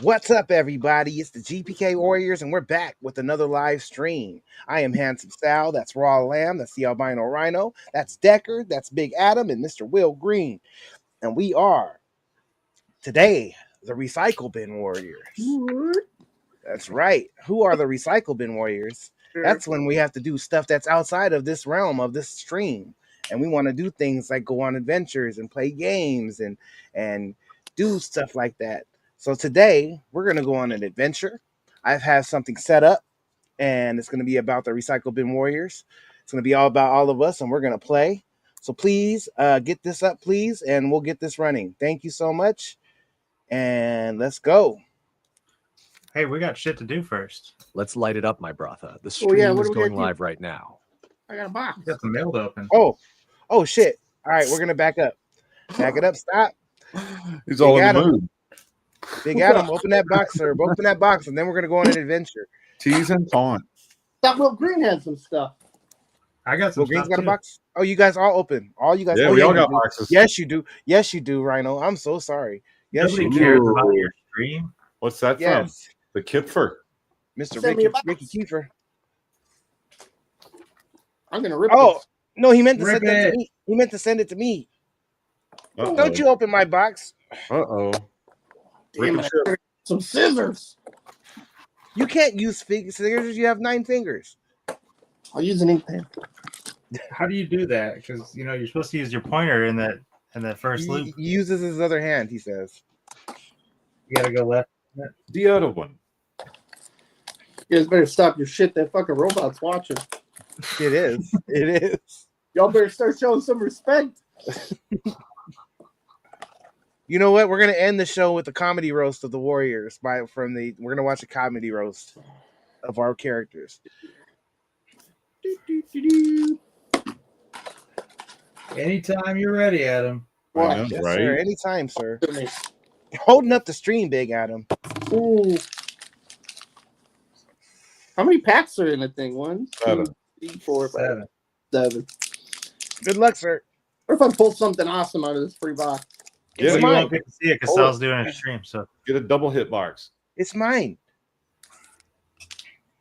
What's up, everybody? It's the GPK Warriors, and we're back with another live stream. I am Handsome Sal, that's Raw Lamb, that's the Albino Rhino, that's Decker, that's Big Adam, and Mr. Will Green. And we are, today, the Recycle Bin Warriors. That's right. Who are the Recycle Bin Warriors? That's when we have to do stuff that's outside of this realm of this stream. And we want to do things like go on adventures and play games and do stuff like that. So today we're going to go on an adventure. I've had something set up, and it's going to be about the Recycle Bin Warriors. It's going to be all about all of us, and we're going to play. So please get this up, please, and we'll get this running. Thank you so much, and let's go. Hey, we got shit to do first. Let's light it up, my brother. The stream is going live right now. I got a box. Got the mail to open. Oh shit! All right, we're gonna back up. Back it up. Stop. He's all in the mood. Big Adam, open that box, sir. Open that box, and then we're gonna go on an adventure. Tease and taunt. That Will Green had some stuff. I got some. Will Green's got a box. Oh, you guys all open. All you guys. Yeah, we all got boxes. Yes, you do. Yes, you do, Rhino. I'm so sorry. Yes, Nobody you cares do. about your stream. What's that from? The Kipfer. Mr. Send me a Ricky Kiefer. I'm gonna rip Oh this. no, he meant to Rip send it it. to me. He meant to send it to me. Uh-oh. Don't you open my box? Uh-oh. Damn it, I some scissors. You can't use fingers. You have 9 fingers. I'll use an ink pen. How do you do that? Because you're supposed to use your pointer in that first loop. He uses his other hand. He says. You gotta go left. The other one. You guys better stop your shit. That fucking robot's watching. It is. It is. Y'all better start showing some respect. You know what? We're gonna end the show with the comedy roast of the Warriors. We're gonna watch a comedy roast of our characters. Anytime you're ready, Adam. What? Yes, Right? sir. Anytime, sir. Holding up the stream, Big Adam. Ooh. How many packs are in the thing? 1, 2, 7. 3, 4, 5, 7. 7. Good luck, sir. What if I pull something awesome out of this free box? It's Well, you mine. won't get to see it because Hold Sal's doing a stream. So Get a double hit box. It's mine.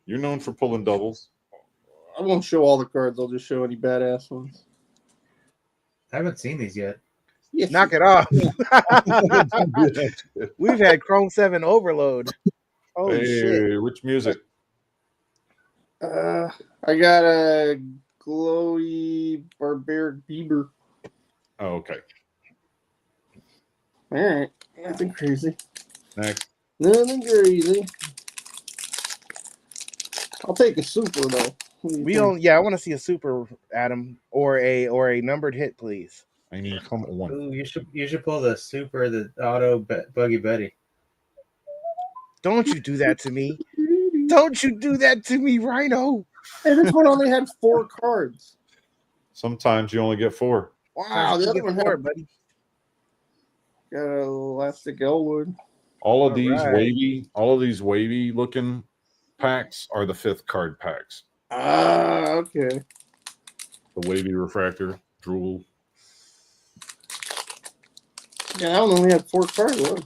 You're known for pulling doubles. I won't show all the cards. I'll just show any badass ones. I haven't seen these yet. Yes, Knock it off. We've had Chrome 7 overload. Holy shit. Hey, which music? I got a glowy barbaric Bieber. Oh, okay. All right, nothing crazy. Next. Nothing crazy. I'll take a super though. I want to see a super, Adam, or a numbered hit, please. I need to come at one. Ooh, you should pull the super, the auto Buggy Betty. Don't you do that to me. Don't you do that to me, Rhino. Hey, this one only had 4 cards. Sometimes you only get 4. Wow, the other one more, had buddy. got an elastic Elwood. All of All these wavy looking packs are the 5th card packs. Okay. The wavy refractor, drool. Yeah, that one only had 4 cards. What?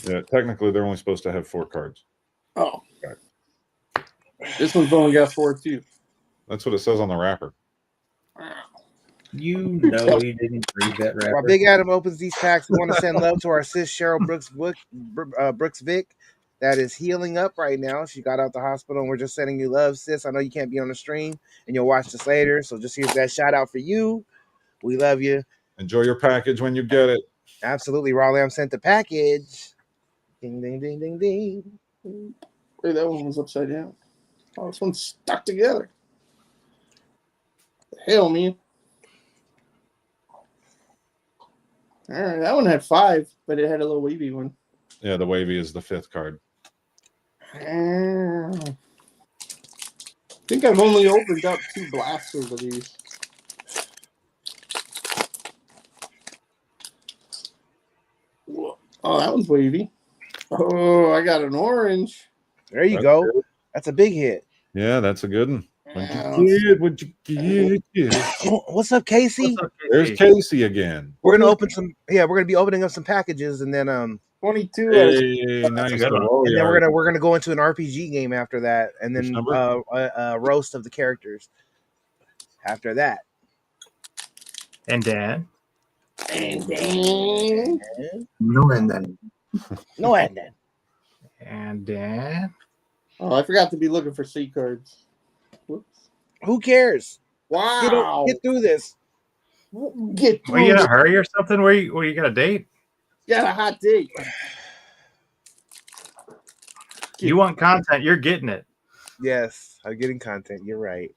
Yeah, technically they're only supposed to have 4 cards. Oh. This one's only got 4 too. That's what it says on the wrapper. You know you didn't read that While rapper. Big Adam opens these packs, we want to send love to our sis Cheryl Brooks Vick, that is healing up right now. She got out the hospital, and we're just sending you love, sis. I know you can't be on the stream, and you'll watch this later, so just here's that shout out for you. We love you. Enjoy your package when you get it. Absolutely. Raw Lamb sent the package. Ding, ding, ding, ding, ding. Hey, that one was upside down. Oh, this one's stuck together. The hell, man. All right, that one had 5, but it had a little wavy one. Yeah, the wavy is the 5th card. I think I've only opened up 2 blasters of these. Oh, that one's wavy. Oh, I got an orange. There you That's go. good. That's a big hit. Yeah, that's a good one. Yeah, What'd you get? What's up, Casey? What's up, There's Casey? Casey again. We're gonna open some. Yeah, we're gonna be opening up some packages, and then 22. Hey, nice. a good one. Oh, And yeah. then we're gonna go into an RPG game after that, and Which then number? a roast of the characters after that. And Dan. And then No, and then No ending. And Dan. I forgot to be looking for C cards. Whoops. Who cares? Wow. Get through this. Get Well, you through in a it. hurry or something? Where you got a date? Got a hot date. You want content? You're getting it. Yes, I'm getting content. You're right.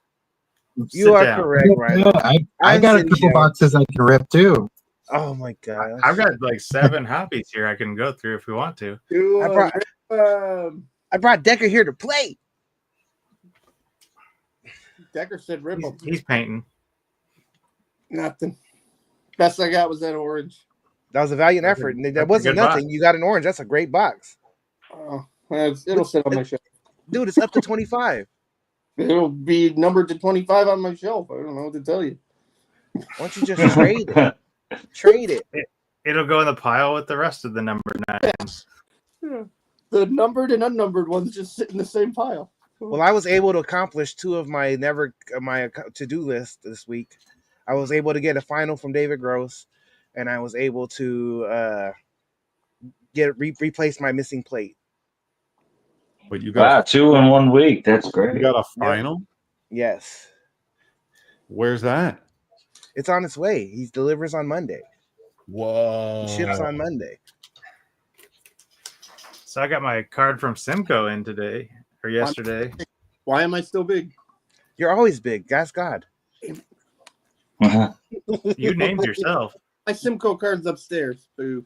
Sit You are down. correct, Ryan. I I'm got a sitting couple down. boxes I can rip too. Oh my gosh. I've got like 7 hobbies here I can go through if we want to. I brought Decker here to play. Decker said ripple. He's painting. Nothing. Best I got was that orange. That was a valiant That's effort. And that's that a wasn't good box. nothing. You got an orange. That's a great box. Oh, it'll sit on my shelf. Dude, it's up to 25. It'll be numbered to 25 on my shelf. I don't know what to tell you. Why don't you just trade it? Trade it. It'll go in the pile with the rest of the number 9s. Yeah. The numbered and unnumbered ones just sit in the same pile. Well, I was able to accomplish 2 of my to-do list this week. I was able to get a final from David Gross, and I was able to replace my missing plate. But you Wow, got 2 in 1 week. That's you great. got a final. Yes, Where's that? it's on its way. He delivers on Monday. Whoa! He ships on Monday. So I got my card from Simcoe in today or yesterday. Why am I still big? You're always big. That's God. You named yourself. My Simcoe card's upstairs. Boo.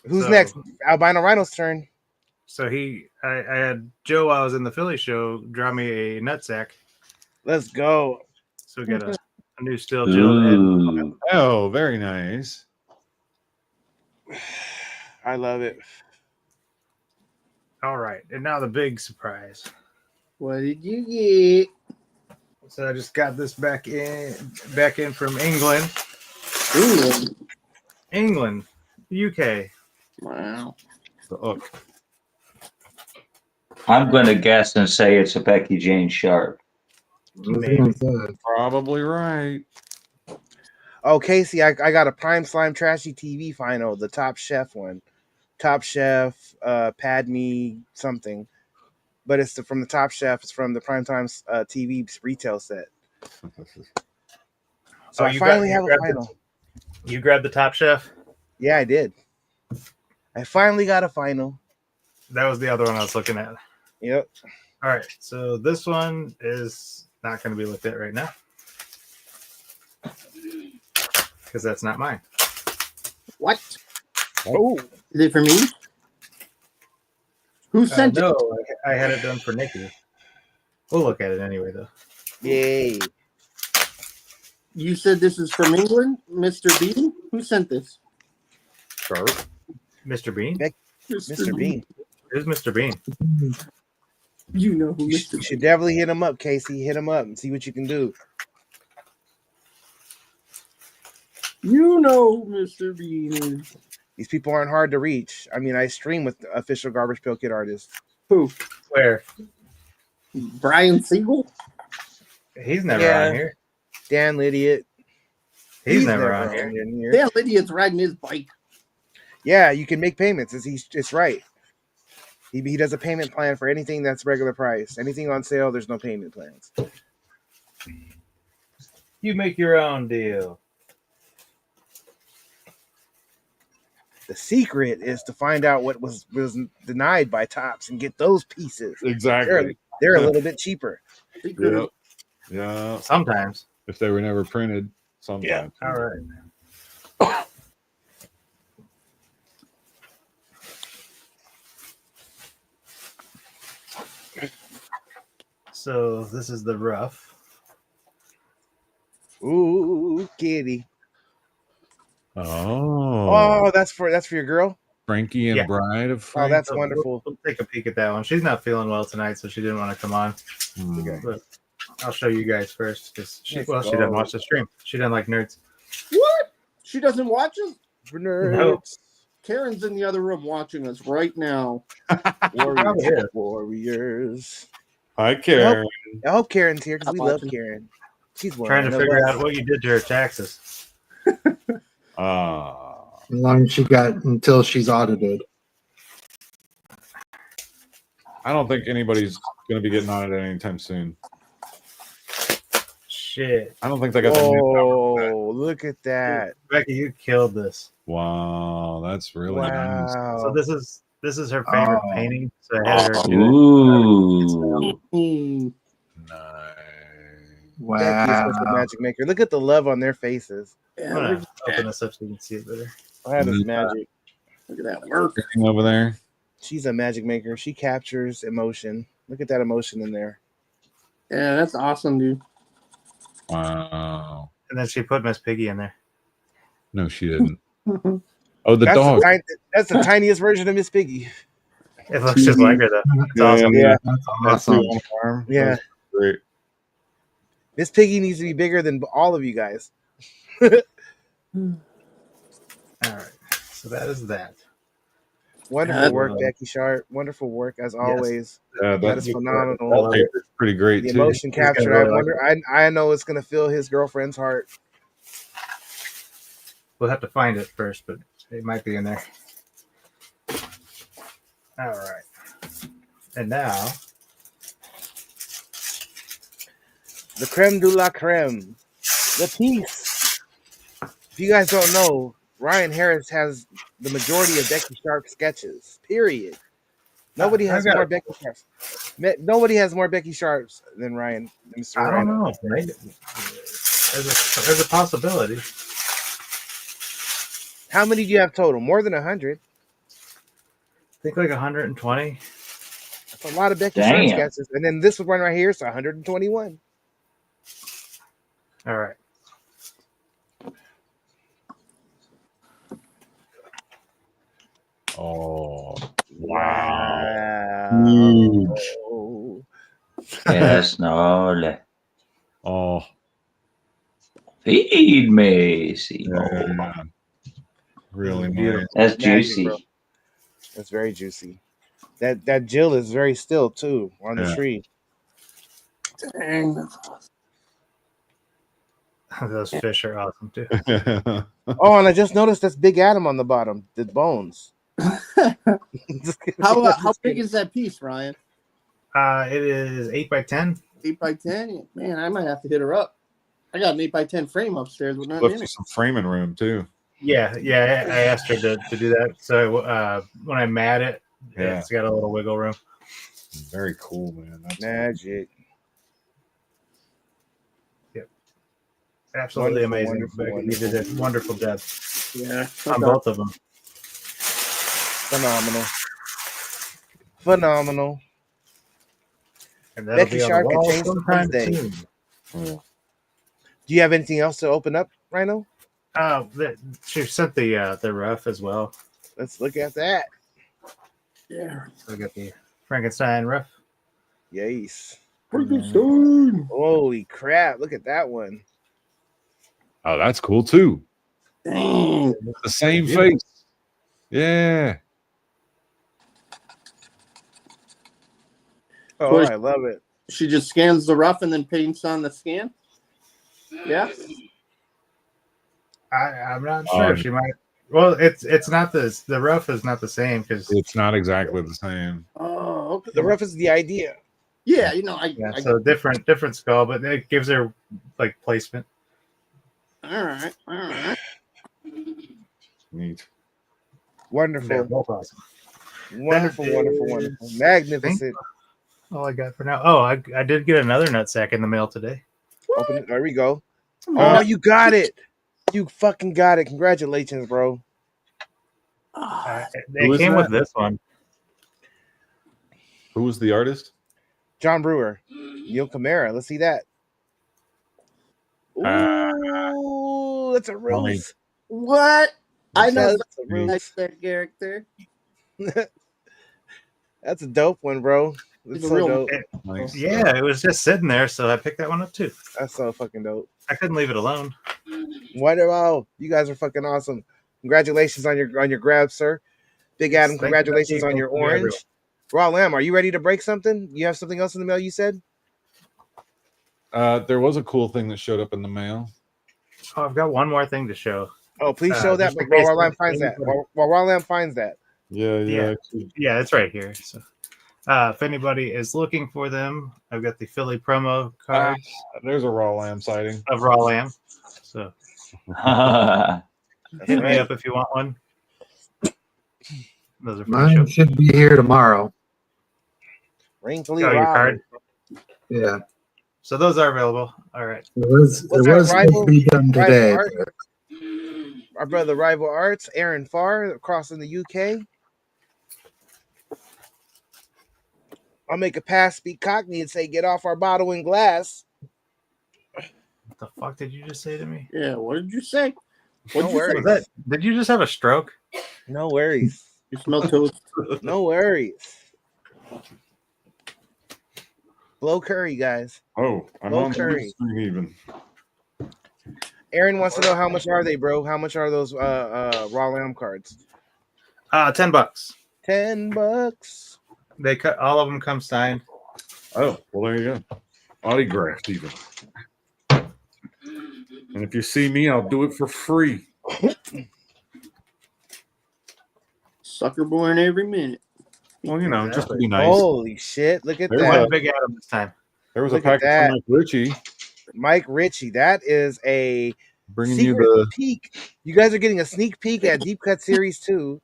Who's So- next? Albino Rhino's turn. So I had Joe while I was in the Philly show draw me a nutsack. Let's go. So we got a new Still Jill head. Ooh. Oh, very nice. I love it. All right. And now the big surprise. What did you get? So I just got this back in from England. England, UK. Wow. The hook. I'm going to guess and say it's a Becky Jane Sharp. Maybe. Probably right. Oh, Casey, I got a Prime Slime Trashy TV final, the Top Chef one. Top Chef, Padme something. But it's from the Top Chef. It's from the Primetime TV retail set. So Oh, I finally have a grabbed final. You grabbed the Top Chef? Yeah, I did. I finally got a final. That was the other one I was looking at. Yep. All right. So this one is not going to be looked at right now. Because that's not mine. What? Oh, Is it for me? Who sent No, it? I had it done for Nikki. We'll look at it anyway, though. yay. You said this is from England, Mr. Bean? Who sent this? Sharp. Mr. Bean? Mr. Bean. Who's Mr. Bean? You know who You Mr. should definitely hit him up, Casey. Hit him up and see what you can do. You know who Mr. Bean is. These people aren't hard to reach. I mean, I stream with official Garbage Pail Kid artists. Who? Where? Brian Siegel? He's never Yeah. on here. Dan Lydiot. He's never on here. here. Dan Lydia's riding his bike. Yeah, you can make payments. It's right. He does a payment plan for anything that's regular price. Anything on sale, there's no payment plans. You make your own deal. The secret is to find out what was denied by Tops and get those pieces. Exactly. They're a little bit cheaper. Yeah. Yeah. Sometimes. If they were never printed, sometimes. All right. So this is the rough. Ooh, kitty. Oh. Oh, that's for your girl. Frankie and Yeah. Bride of Oh, Frank. that's So wonderful. We'll take a peek at that one. She's not feeling well tonight, so she didn't want to come on. But I'll show you guys first because she doesn't watch the stream. She doesn't like nerds. What? She doesn't watch us? For nerds. Karen's in the other room watching us right now. Warriors. Warriors. Hi, Karen. I hope Karen's here because Stop we love watching. Karen. She's Trying to one of figure us. out what you did to her taxes. As long as she got until she's audited. I don't think anybody's going to be getting on it anytime soon. Shit. I don't think they got the Oh, look at that. Becky, you killed this. Wow, that's really nice. Wow. So this is her favorite Oh. painting. So I had her do Ooh. Mm. Nice. Becky is such a Wow. magic maker. Look at the love on their faces. it. Yeah, I'm look, gonna open this up so you can see it better. That is magic. look at that work. Anything over there? She's a magic maker. She captures emotion. Look at that emotion in there. Yeah, that's awesome, dude. Wow. And then she put Miss Piggy in there. No, she didn't. Oh, the That's dog. that's the tiniest version of Miss Piggy. It looks just like her though. It's awesome. Yeah. That's That's awesome. the arm. Yeah. That's great. Miss Piggy needs to be bigger than all of you guys. All right. So that is that. Wonderful work, Wow. Becky Sharp. Wonderful work as always. Yeah, That is that phenomenal. paper's pretty great The too. emotion He's gonna captured. really I like wonder. I know it's gonna fill his girlfriend's heart. We'll have to find it first, but it might be in there. All right. And now, The creme de la creme. The piece. If you guys don't know, Ryan Harris has the majority of Becky Sharp sketches. Period. Nobody has I've got more it. Becky Sharps. Nobody has more Becky Sharps than Ryan. Mr. I Ryan. don't know. Maybe there's a possibility. How many do you have total? More than 100. I think like 120. That's a lot of Becky Sharp Damn. sketches. And then this one right here is 121. All right. Oh, wow. Wow. Yes, no. Oh, Feed me, Seymour. yeah. Really Beautiful. nice. That's Magic, juicy. bro. That's very juicy. That Jill is very still too on the Yeah. tree. Dang, that's Those fish are awesome too. Oh, and I just noticed that's Big Adam on the bottom. The bones. Just kidding. How big is that piece, Ryan? It is 8x10. 8x10? Man, I might have to hit her up. I got an 8x10 frame upstairs with nothing Left in you it. some framing room too. Yeah. I asked her to do that. So when I mat it, Yeah. it's got a little wiggle room. Very cool, man. That's Magic. Absolutely Wonderful, amazing. wonderful, Becky. wonderful. You did a wonderful job Yeah. on both of them. Phenomenal. Phenomenal. And that'll Becky be on Sharp the can wall change sometime Wednesday. soon. Do you have anything else to open up, Rhino? She sent the rough as well. Let's look at that. Yeah. So I got the Frankenstein rough. Yes. Frankenstein. Holy crap. Look at that one. Oh, that's cool too. Dang. The same Beautiful. face. Yeah. Oh, Course. I love it. She just scans the rough and then paints on the scan? Yeah. I'm not sure. She might. Well, it's not the rough is not the same because It's not exactly the same. Oh, okay. The rough is the idea. Yeah, I so different skull, but it gives her like placement. all right. Neat. Wonderful. Yeah, both awesome. Wonderful, That wonderful, is- wonderful. Magnificent. All I got for now. Oh, I did get another nutsack in the mail today. Open it. There we go. Oh, you got it. You fucking got it. Congratulations, bro. Ah, Who It is came that? with this one. Who was the artist? John Brewer. Neil Camara. Let's see that. Ooh, that's a rose. what? I know That's a rose. that character. That's a dope one, bro. That's It's a so real- dope. Nice. Yeah, it was just sitting there, so I picked that one up too. That's so fucking dope. I couldn't leave it alone. Wonderful. You guys are fucking awesome. Congratulations on your grab, sir. Big Adam, Thank you, congratulations thank on you, your thank you, everyone. orange. Raw Lamb, are you ready to break something? You have something else in the mail, you said? There was a cool thing that showed up in the mail. Oh, I've got one more thing to show. Oh, please show that Just in while case Raw Lamb finds that. While Raw Lamb finds that. Yeah. Yeah, it's right here. So, if anybody is looking for them, I've got the Philly promo cards There's a Raw Lamb sighting. of Raw Lamb. So hit me up if you want one. Those are for the show. Mine should be here tomorrow. Wrinkly Oh, your card. Yeah. So those are available. All right. It was supposed to be done today. Our brother Rival Arts, Aaron Farr, across in the UK. I'll make a pass, speak Cockney, and say, "Get off our bottle and glass." What the fuck did you just say to me? Yeah, what did you say? No worries. Was that, did you just have a stroke? No worries. You smell toast. No worries. Blow curry, guys. Oh, I'm Blow on the curry. screen even. Aaron wants to know how much are they, bro? How much are those Raw Lamb cards? $10. $10. They cut all of them come signed. Oh, well, there you go. Autographed even. And if you see me, I'll do it for free. Sucker born every minute. Well, you know, just to be nice. Holy shit! Look at There's that. One Big Adam this time. There was Look a at package that. from Mike Ritchie Mike Ritchie. That is a bringing secret you the. peek. You guys are getting a sneak peek at Deep Cut Series 2.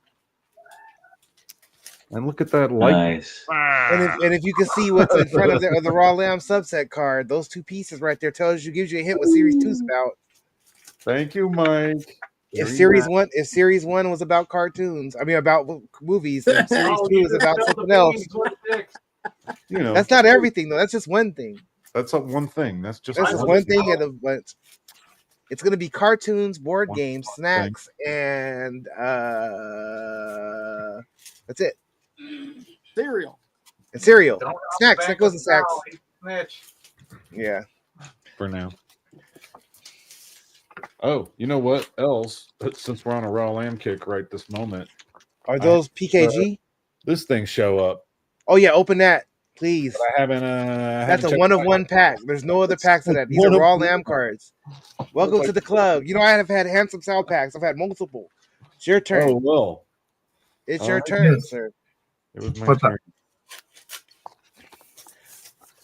And look at that light. Nice. And if you can see what's in front of the Raw Lamb subset card, those two pieces right there gives you a hint what Series 2's about. Thank you, Mike. If Series 1 was about cartoons, I mean about movies, then Series 2 is about something else. You know, That's not everything though. That's just one thing. that's one thing. That's just one thing, but it's going to be cartoons, board One games, thing. snacks, and that's it. Cereal. And cereal, snacks. That goes in snacks. Yeah. for now. Oh, you know what else? Since we're on a Raw Lamb kick right this moment, Are those PKG? this thing show up. Oh yeah, open that, please. But I haven't. That's a one of one pack. There's no other packs of that. These are Raw Lamb cards. Welcome to the club. You know I have had Handsome Sal packs. I've had multiple. It's your turn. Oh well, It's all your right. turn, sir. it was my What's turn.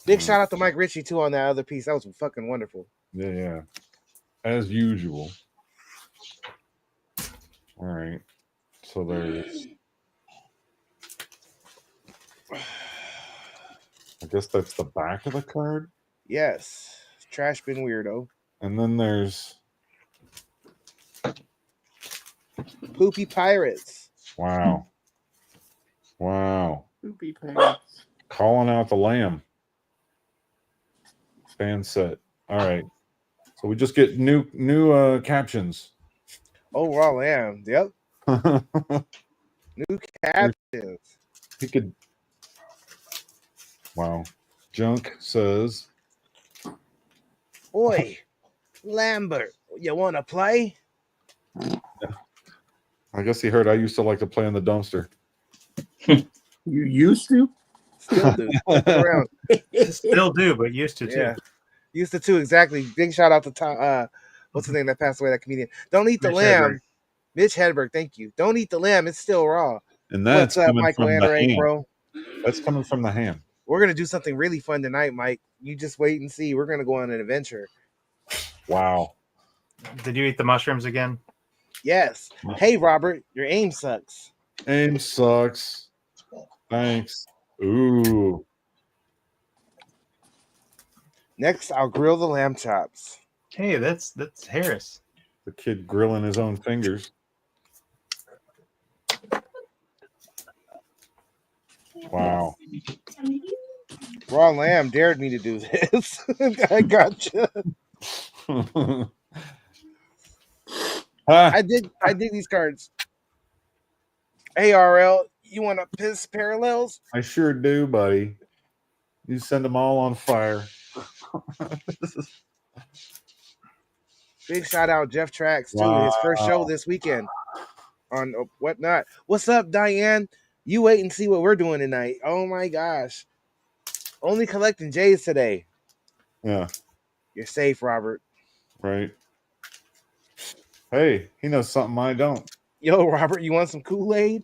Big shout out to Mike Ritchie too on that other piece. That was fucking wonderful. Yeah. As usual. All right. So there's. I guess that's the back of the card. Yes. Trash bin weirdo. And then there's. Poopy Pirates. Wow. Poopy pants. Calling out the lamb. Fan set. All right. So we just get new captions. Oh, Raw Lamb. Yep. New captions. He could. Wow. Junk says. Oi, Lambert, you want to play? I guess he heard I used to like to play in the dumpster. You used to? Still do. Around. Still do, but used to too. Yeah. Used to too, exactly. Big shout out to Tom, what's his name that passed away, that comedian. Don't eat the Mitch lamb. Hedberg. Mitch Hedberg, thank you. Don't eat the lamb, it's still raw. And that's What's up, coming Michael from the Anderegg, ham. bro? That's coming from the ham. We're gonna do something really fun tonight, Mike. You just wait and see. We're gonna go on an adventure. Wow. Did you eat the mushrooms again? Yes. Hey Robert, your aim sucks. Aim sucks. Thanks. Ooh. Next, I'll grill the lamb chops. Hey, that's Harris. The kid grilling his own fingers. Wow. Raw Lamb dared me to do this. I gotcha. I dig these cards. Hey RL, you want to piss parallels? I sure do, buddy. You send them all on fire. Big shout out Jeff Trax too. Wow. His first show this weekend. on whatnot. What's up, Diane? You wait and see what we're doing tonight. Oh my gosh. Only collecting J's today. Yeah. You're safe, Robert. Right. Hey, he knows something I don't. Yo, Robert, you want some Kool-Aid?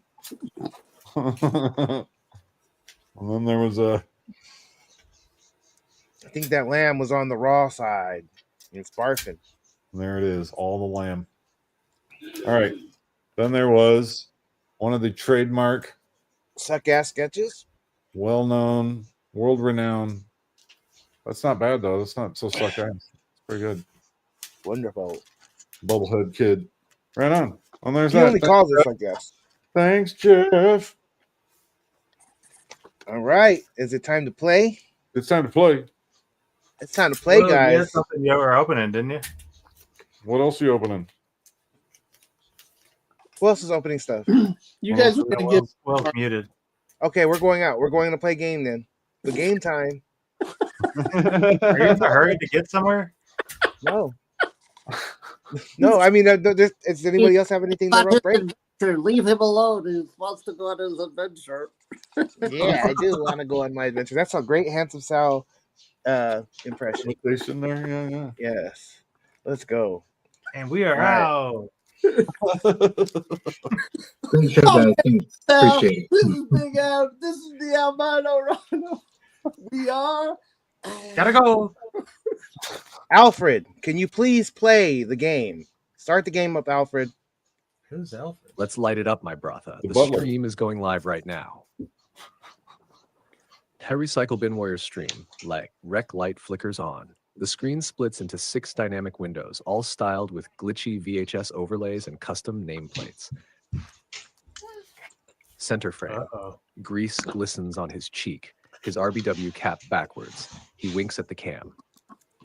And then there was a. I think that lamb was on the raw side. It's barfing. There it is, all the lamb. All right. Then there was one of the trademark, suck-ass sketches. Well-known, world-renowned. That's not bad, though. That's not so suck-ass. It's pretty good. Wonderful. Bubblehead kid. Right on. Well, there's He that. only calls us like that. Thanks, Jeff. All right. Is it time to play? It's time to play. It's time to play, guys. You had something you were opening, didn't you? What else are you opening? Who else is opening stuff? You guys are going to get well muted. Okay, we're going out. We're going to play game then. The game time. Are you in a hurry to get somewhere? No. No, I mean, does anybody else have anything to rope break? Leave him alone. He wants to go on his adventure. Yeah, I do want to go on my adventure. That's a great Handsome Sal impression. Station there, yeah. Yes. Let's go. And we are Right. out. Great show, guys. Thanks. Appreciate it. This is Big Al. This is the Albino Rhino. We are. Gotta go. Alfred, can you please play the game? Start the game up, Alfred. Who's Alfred? Let's light it up, my brother. The The butler. stream is going live right now. Harry Cycle Bin Warriors stream. Rec light flickers on. The screen splits into 6 dynamic windows, all styled with glitchy VHS overlays and custom nameplates. Center frame. Uh-oh. Grease glistens on his cheek, his RBW cap backwards. He winks at the cam.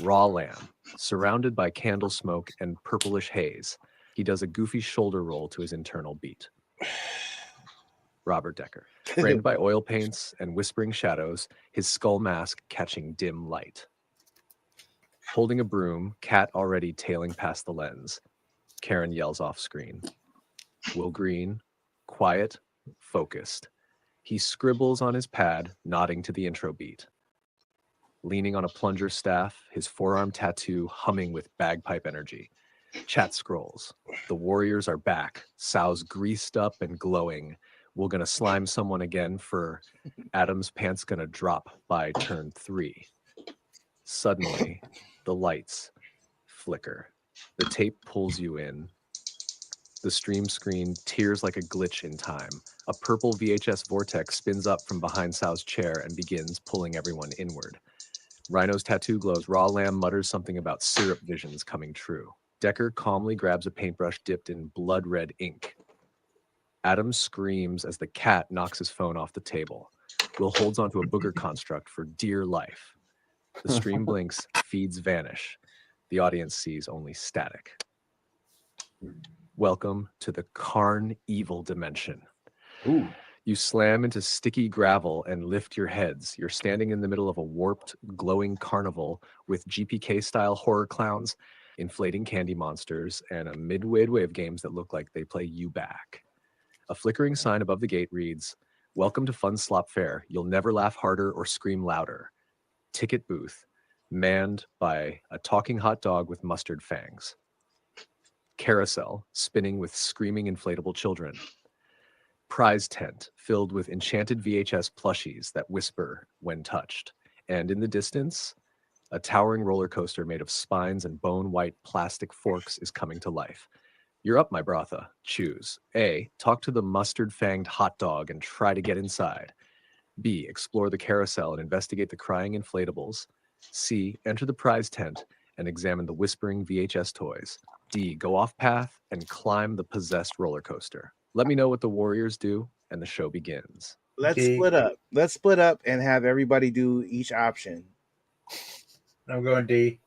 Raw lamb, surrounded by candle smoke and purplish haze. He does a goofy shoulder roll to his internal beat. Robert Decker, framed by oil paints and whispering shadows, his skull mask catching dim light. Holding a broom, cat already tailing past the lens. Karen yells off screen. Will Green, quiet, focused. He scribbles on his pad, nodding to the intro beat. Leaning on a plunger staff, his forearm tattoo humming with bagpipe energy. Chat scrolls. The Warriors are back. Sal's greased up and glowing. We're gonna slime someone again for Adam's pants gonna drop by turn 3. Suddenly, the lights flicker. The tape pulls you in. The stream screen tears like a glitch in time. A purple VHS vortex spins up from behind Sal's chair and begins pulling everyone inward. Rhino's tattoo glows. Raw Lamb mutters something about syrup visions coming true. Decker calmly grabs a paintbrush dipped in blood red ink. Adam screams as the cat knocks his phone off the table. Will holds onto a booger construct for dear life. The stream blinks, feeds vanish. The audience sees only static. Welcome to the Carn Evil dimension. Ooh. You slam into sticky gravel and lift your heads. You're standing in the middle of a warped, glowing carnival with GPK-style horror clowns, inflating candy monsters, and a mid-wave of games that look like they play you back. A flickering sign above the gate reads, "Welcome to Fun Slop Fair. You'll never laugh harder or scream louder." Ticket booth, manned by a talking hot dog with mustard fangs. Carousel, spinning with screaming inflatable children. Prize tent, filled with enchanted VHS plushies that whisper when touched. And in the distance, a towering roller coaster made of spines and bone-white plastic forks is coming to life. You're up, my brother. Choose. A, talk to the mustard-fanged hot dog and try to get inside. B, explore the carousel and investigate the crying inflatables. C, enter the prize tent and examine the whispering VHS toys. D, go off path and climb the possessed roller coaster. Let me know what the Warriors do, and the show begins. Let's split up. Let's split up and have everybody do each option. I'm going D.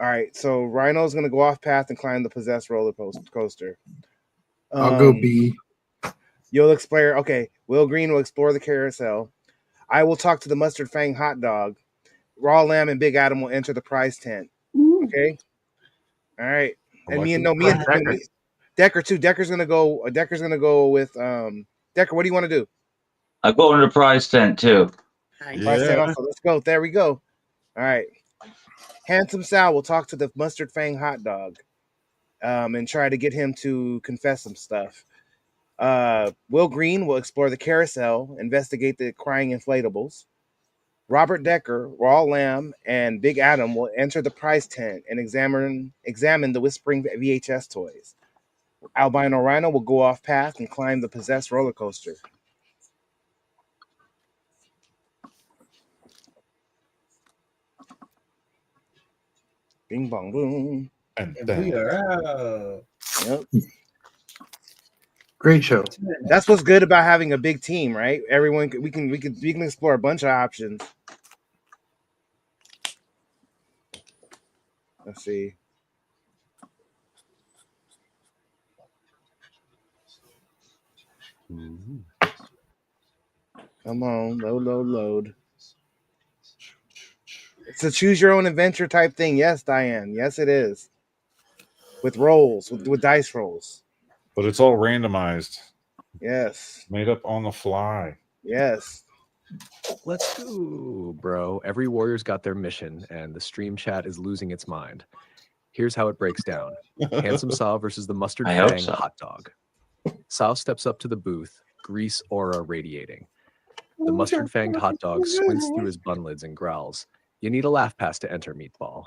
All right, so Rhino's going to go off path and climb the possessed roller coaster. I'll go B. You'll explore. Okay, Will Green will explore the carousel. I will talk to the mustard fang hot dog. Raw Lamb and Big Adam will enter the prize tent. Okay. All right. And Decker too. Decker's gonna go with Decker. What do you want to do? I go in the prize tent too. Price 10 also. Let's go. There we go. All right. Handsome Sal will talk to the Mustard Fang hot dog, and try to get him to confess some stuff. Will Green will explore the carousel, investigate the crying inflatables. Robert Decker, Raw Lamb, and Big Adam will enter the prize tent and examine the whispering VHS toys. Albino Rhino will go off path and climb the possessed roller coaster. Bing bong boom. And we are out. Yep. Great show. That's what's good about having a big team, right? Everyone, we can explore a bunch of options. Let's see. Come on, load. It's a choose your own adventure type thing. Yes, Diane. Yes, it is. With rolls, with dice rolls. But it's all randomized. Yes. Made up on the fly. Yes. Let's go, bro. Every warrior's got their mission, and the stream chat is losing its mind. Here's how it breaks down. Handsome Sal versus the Mustard Fang hot dog. Sal steps up to the booth, grease aura radiating. The Mustard Fanged hot dog squints through his bun lids and growls, "You need a laugh pass to enter, meatball."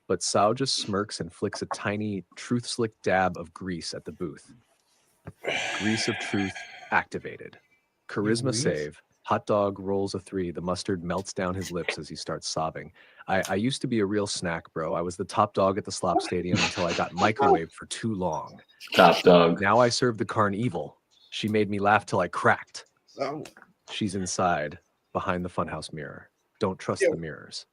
But Sal just smirks and flicks a tiny truth slick dab of grease at the booth. Grease of truth activated. Charisma save. Hot dog rolls a 3. The mustard melts down his lips as he starts sobbing. I used to be a real snack, bro. I was the top dog at the Slop Stadium until I got microwaved for too long. Top dog. Now I serve the Carnival. She made me laugh till I cracked. Oh. She's inside, behind the funhouse mirror. Don't trust the mirrors.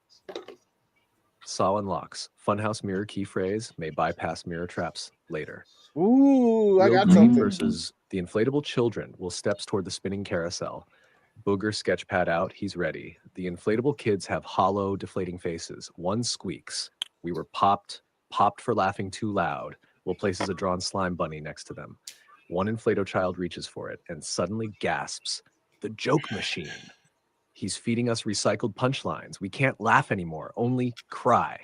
Saw unlocks. Funhouse mirror key phrase may bypass mirror traps later. Ooh, I got Green something. versus the inflatable children will steps toward the spinning carousel. Booger sketchpad out. He's ready. The inflatable kids have hollow, deflating faces. One squeaks. We were popped for laughing too loud. Will places a drawn slime bunny next to them. One inflato child reaches for it and suddenly gasps. The joke machine. He's feeding us recycled punchlines. We can't laugh anymore, only cry.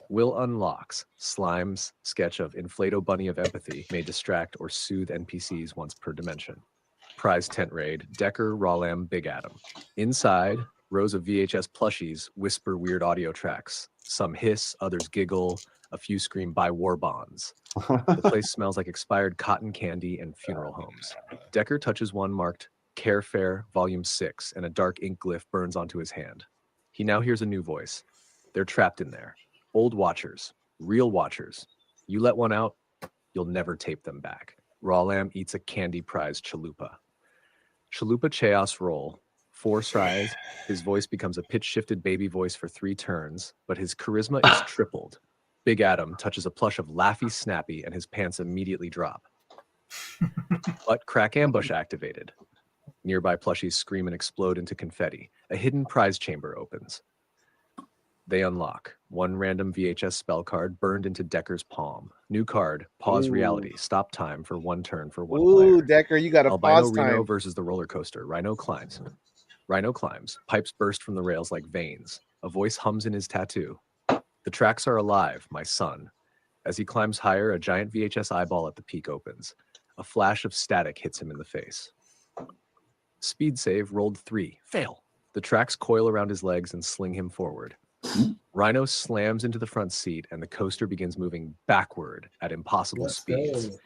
Will unlocks. Slime's sketch of Inflato Bunny of Empathy may distract or soothe NPCs once per dimension. Prize tent raid. Decker, Rawlam, Big Adam. Inside, rows of VHS plushies whisper weird audio tracks. Some hiss, others giggle, a few scream "buy war bonds." The place smells like expired cotton candy and funeral homes. Decker touches one marked Care Fair Volume 6, and a dark ink glyph burns onto his hand. He now hears a new voice. They're trapped in there. Old watchers. Real watchers. You let one out, you'll never tape them back. Rawlam eats a candy prize chalupa. Chalupa chaos roll. 4 tries, his voice becomes a pitch-shifted baby voice for 3 turns, but his charisma is tripled. Big Adam touches a plush of Laffy Snappy, and his pants immediately drop. Butt crack ambush activated. Nearby plushies scream and explode into confetti. A hidden prize chamber opens. They unlock. One random VHS spell card burned into Decker's palm. New card, pause reality. Stop time for 1 turn for 1 player. Ooh, Decker, you got a Albino pause time. Rhino versus the roller coaster. Rhino climbs. Pipes burst from the rails like veins. A voice hums in his tattoo. The tracks are alive, my son. As he climbs higher, a giant VHS eyeball at the peak opens. A flash of static hits him in the face. Speed save rolled 3. Fail. The tracks coil around his legs and sling him forward. Rhino slams into the front seat and the coaster begins moving backward at impossible speeds.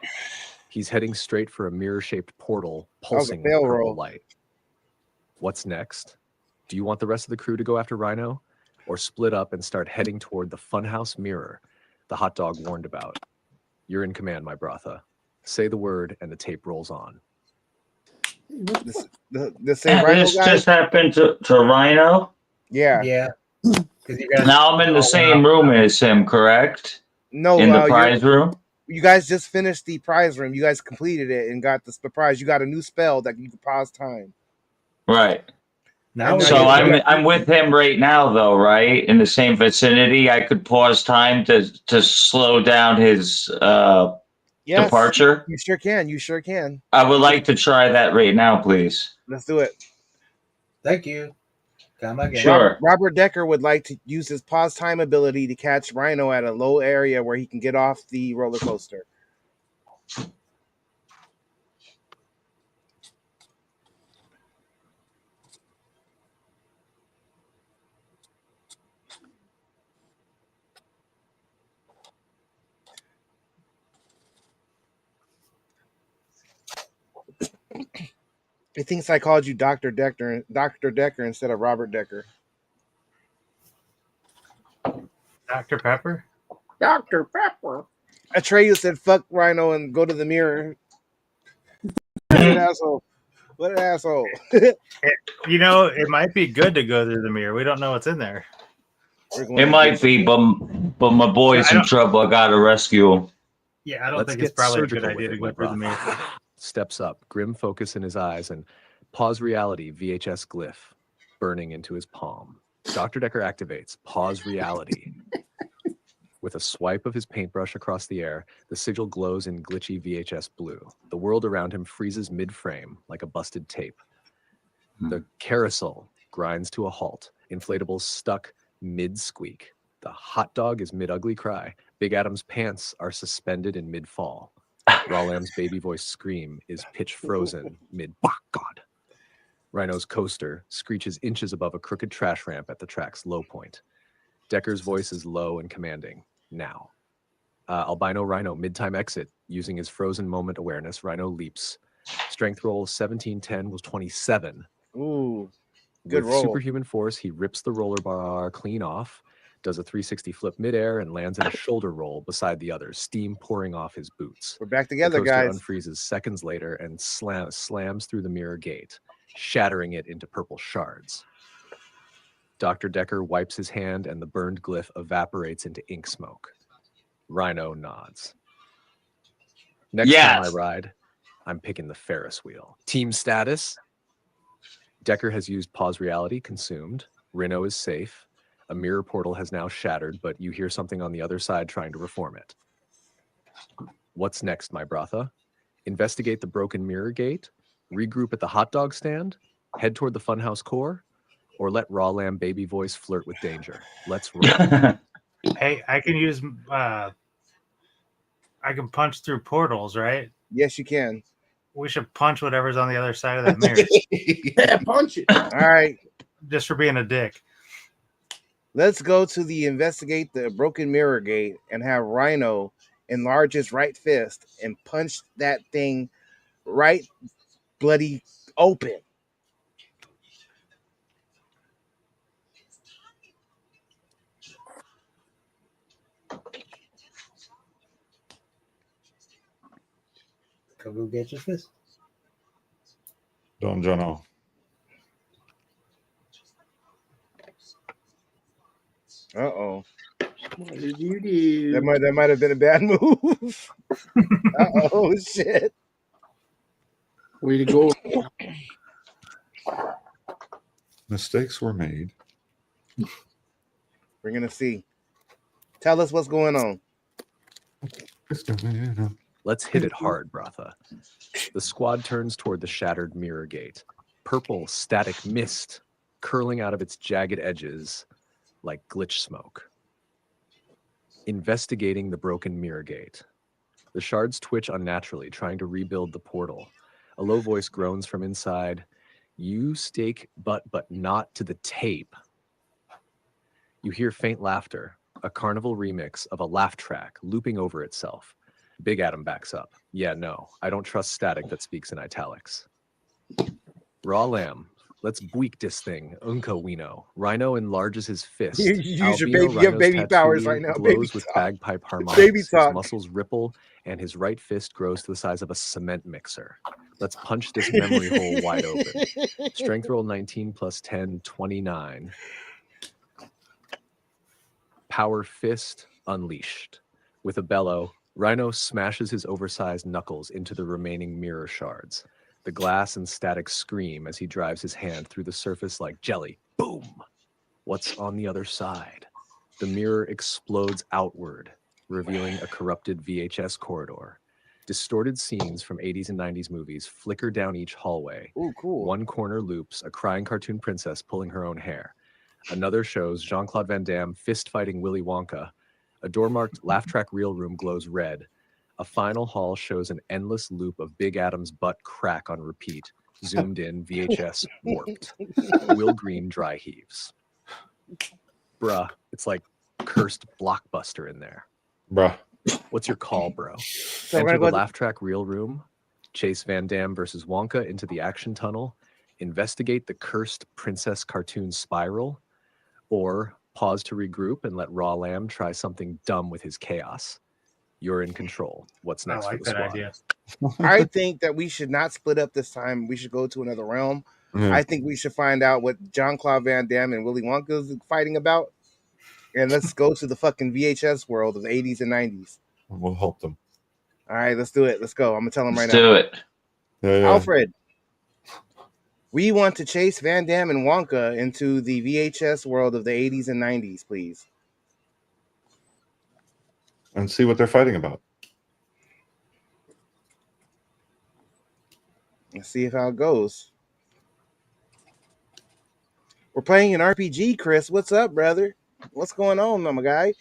He's heading straight for a mirror-shaped portal pulsing with purple light. What's next? Do you want the rest of the crew to go after Rhino? Or split up and start heading toward the funhouse mirror the hot dog warned about? You're in command, my brother. Say the word and the tape rolls on. This just happened to Rhino? Yeah. Yeah. Now I'm in the same room as him, correct? No, in the prize room? You guys just finished the prize room. You guys completed it and got the prize. You got a new spell that you can pause time. Right. Now so I'm with him right now, though, right? In the same vicinity. I could pause time to slow down his Yes, departure? you sure can. You sure can. I would like to try that right now, please. Let's do it. Thank you. Come again. Sure. Robert Decker would like to use his pause time ability to catch Rhino at a low area where he can get off the roller coaster. He thinks I called you Dr. Decker instead of Robert Decker. Dr. Pepper? Dr. Pepper. Atreyu said, fuck Rhino and go to the mirror. What an asshole. What an asshole. You know, it might be good to go through the mirror. We don't know what's in there. It might be, but my boy's in trouble. I gotta rescue him. Yeah, I don't Let's think get it's probably a good surgical with idea to it, go my through the mirror. brother. Steps up, grim focus in his eyes, and pause reality VHS glyph burning into his palm. Dr. Decker activates pause reality. With a swipe of his paintbrush across the air, the sigil glows in glitchy VHS blue. The world around him freezes mid-frame like a busted tape. The carousel grinds to a halt. Inflatables stuck mid-squeak. The hot dog is mid-ugly cry. Big Adam's pants are suspended in mid-fall. Raw Lamb's baby voice scream is pitch-frozen mid-God. Rhino's coaster screeches inches above a crooked trash ramp at the track's low point. Decker's voice is low and commanding. Now. Albino Rhino mid-time exit. Using his frozen moment awareness, Rhino leaps. Strength roll 1710 was 27. Ooh, good With roll. superhuman force, he rips the roller bar clean off, does a 360 flip midair, and lands in a shoulder roll beside the others, steam pouring off his boots. We're back together, the coaster guys. unfreezes seconds later and slams through the mirror gate, shattering it into purple shards. Dr. Decker wipes his hand and the burned glyph evaporates into ink smoke. Rhino nods. Next time I ride, I'm picking the Ferris wheel. Team status. Decker has used pause reality, consumed. Rhino is safe. A mirror portal has now shattered, but you hear something on the other side trying to reform it. What's next, my brother? Investigate the broken mirror gate, regroup at the hot dog stand, head toward the funhouse core, or let Raw Lamb baby voice flirt with danger. Let's roll. Hey, I can use I can punch through portals, right? Yes, you can. We should punch whatever's on the other side of that mirror. Yeah, punch it. All right. Just for being a dick. Let's go to the investigate the broken mirror gate and have Rhino enlarge his right fist and punch that thing right bloody open. Go get your fist. Don Jono. Uh-oh. What did you do? That might have been a bad move. Uh-oh, shit. Way to go. Mistakes were made. We're going to see. Tell us what's going on. Let's hit it hard, Bratha. The squad turns toward the shattered mirror gate. Purple static mist curling out of its jagged edges like glitch smoke. Investigating the broken mirror gate. The shards twitch unnaturally, trying to rebuild the portal. A low voice groans from inside. You stake but not to the tape. You hear faint laughter, a carnival remix of a laugh track looping over itself. Big Adam backs up. Yeah, no, I don't trust static that speaks in italics. Raw Lamb. Let's bweek this thing. Unka Wino. Rhino enlarges his fist. You use your Albino baby, you have Rhino's baby tattoo powers right now. glows Baby with talk. bagpipe harmonics. Baby His talk. muscles ripple, and his right fist grows to the size of a cement mixer. Let's punch this memory hole wide open. Strength roll 19 plus 10, 29. Power fist unleashed. With a bellow, Rhino smashes his oversized knuckles into the remaining mirror shards. The glass and static scream as he drives his hand through the surface like jelly. Boom! What's on the other side? The mirror explodes outward, revealing a corrupted VHS corridor. Distorted scenes from 80s and 90s movies flicker down each hallway. Ooh, cool. One corner loops a crying cartoon princess pulling her own hair. Another shows Jean-Claude Van Damme fist fighting Willy Wonka. A door marked laugh track reel room glows red. A final hall shows an endless loop of Big Adam's butt crack on repeat. Zoomed in, VHS warped. Will Green dry heaves. Bruh, it's like cursed Blockbuster in there. Bruh. What's your call, bro? So Enter we're the gonna go. laugh track reel room. Chase Van Damme versus Wonka into the action tunnel. Investigate the cursed princess cartoon spiral. Or pause to regroup and let Raw Lamb try something dumb with his chaos. You're in control. What's I next like for the that squad? idea. I think that we should not split up this time. We should go to another realm. Yeah. I think we should find out what Jean-Claude Van Damme and Willy Wonka is fighting about. And let's go to the fucking VHS world of the 80s and 90s. We'll help them. All right, let's do it. Let's go. I'm going to tell him Let's right now. do it. Yeah, yeah. Alfred, we want to chase Van Damme and Wonka into the VHS world of the 80s and 90s, please. And see what they're fighting about. Let's see how it goes. We're playing an RPG, Chris. What's up, brother? What's going on, my guy?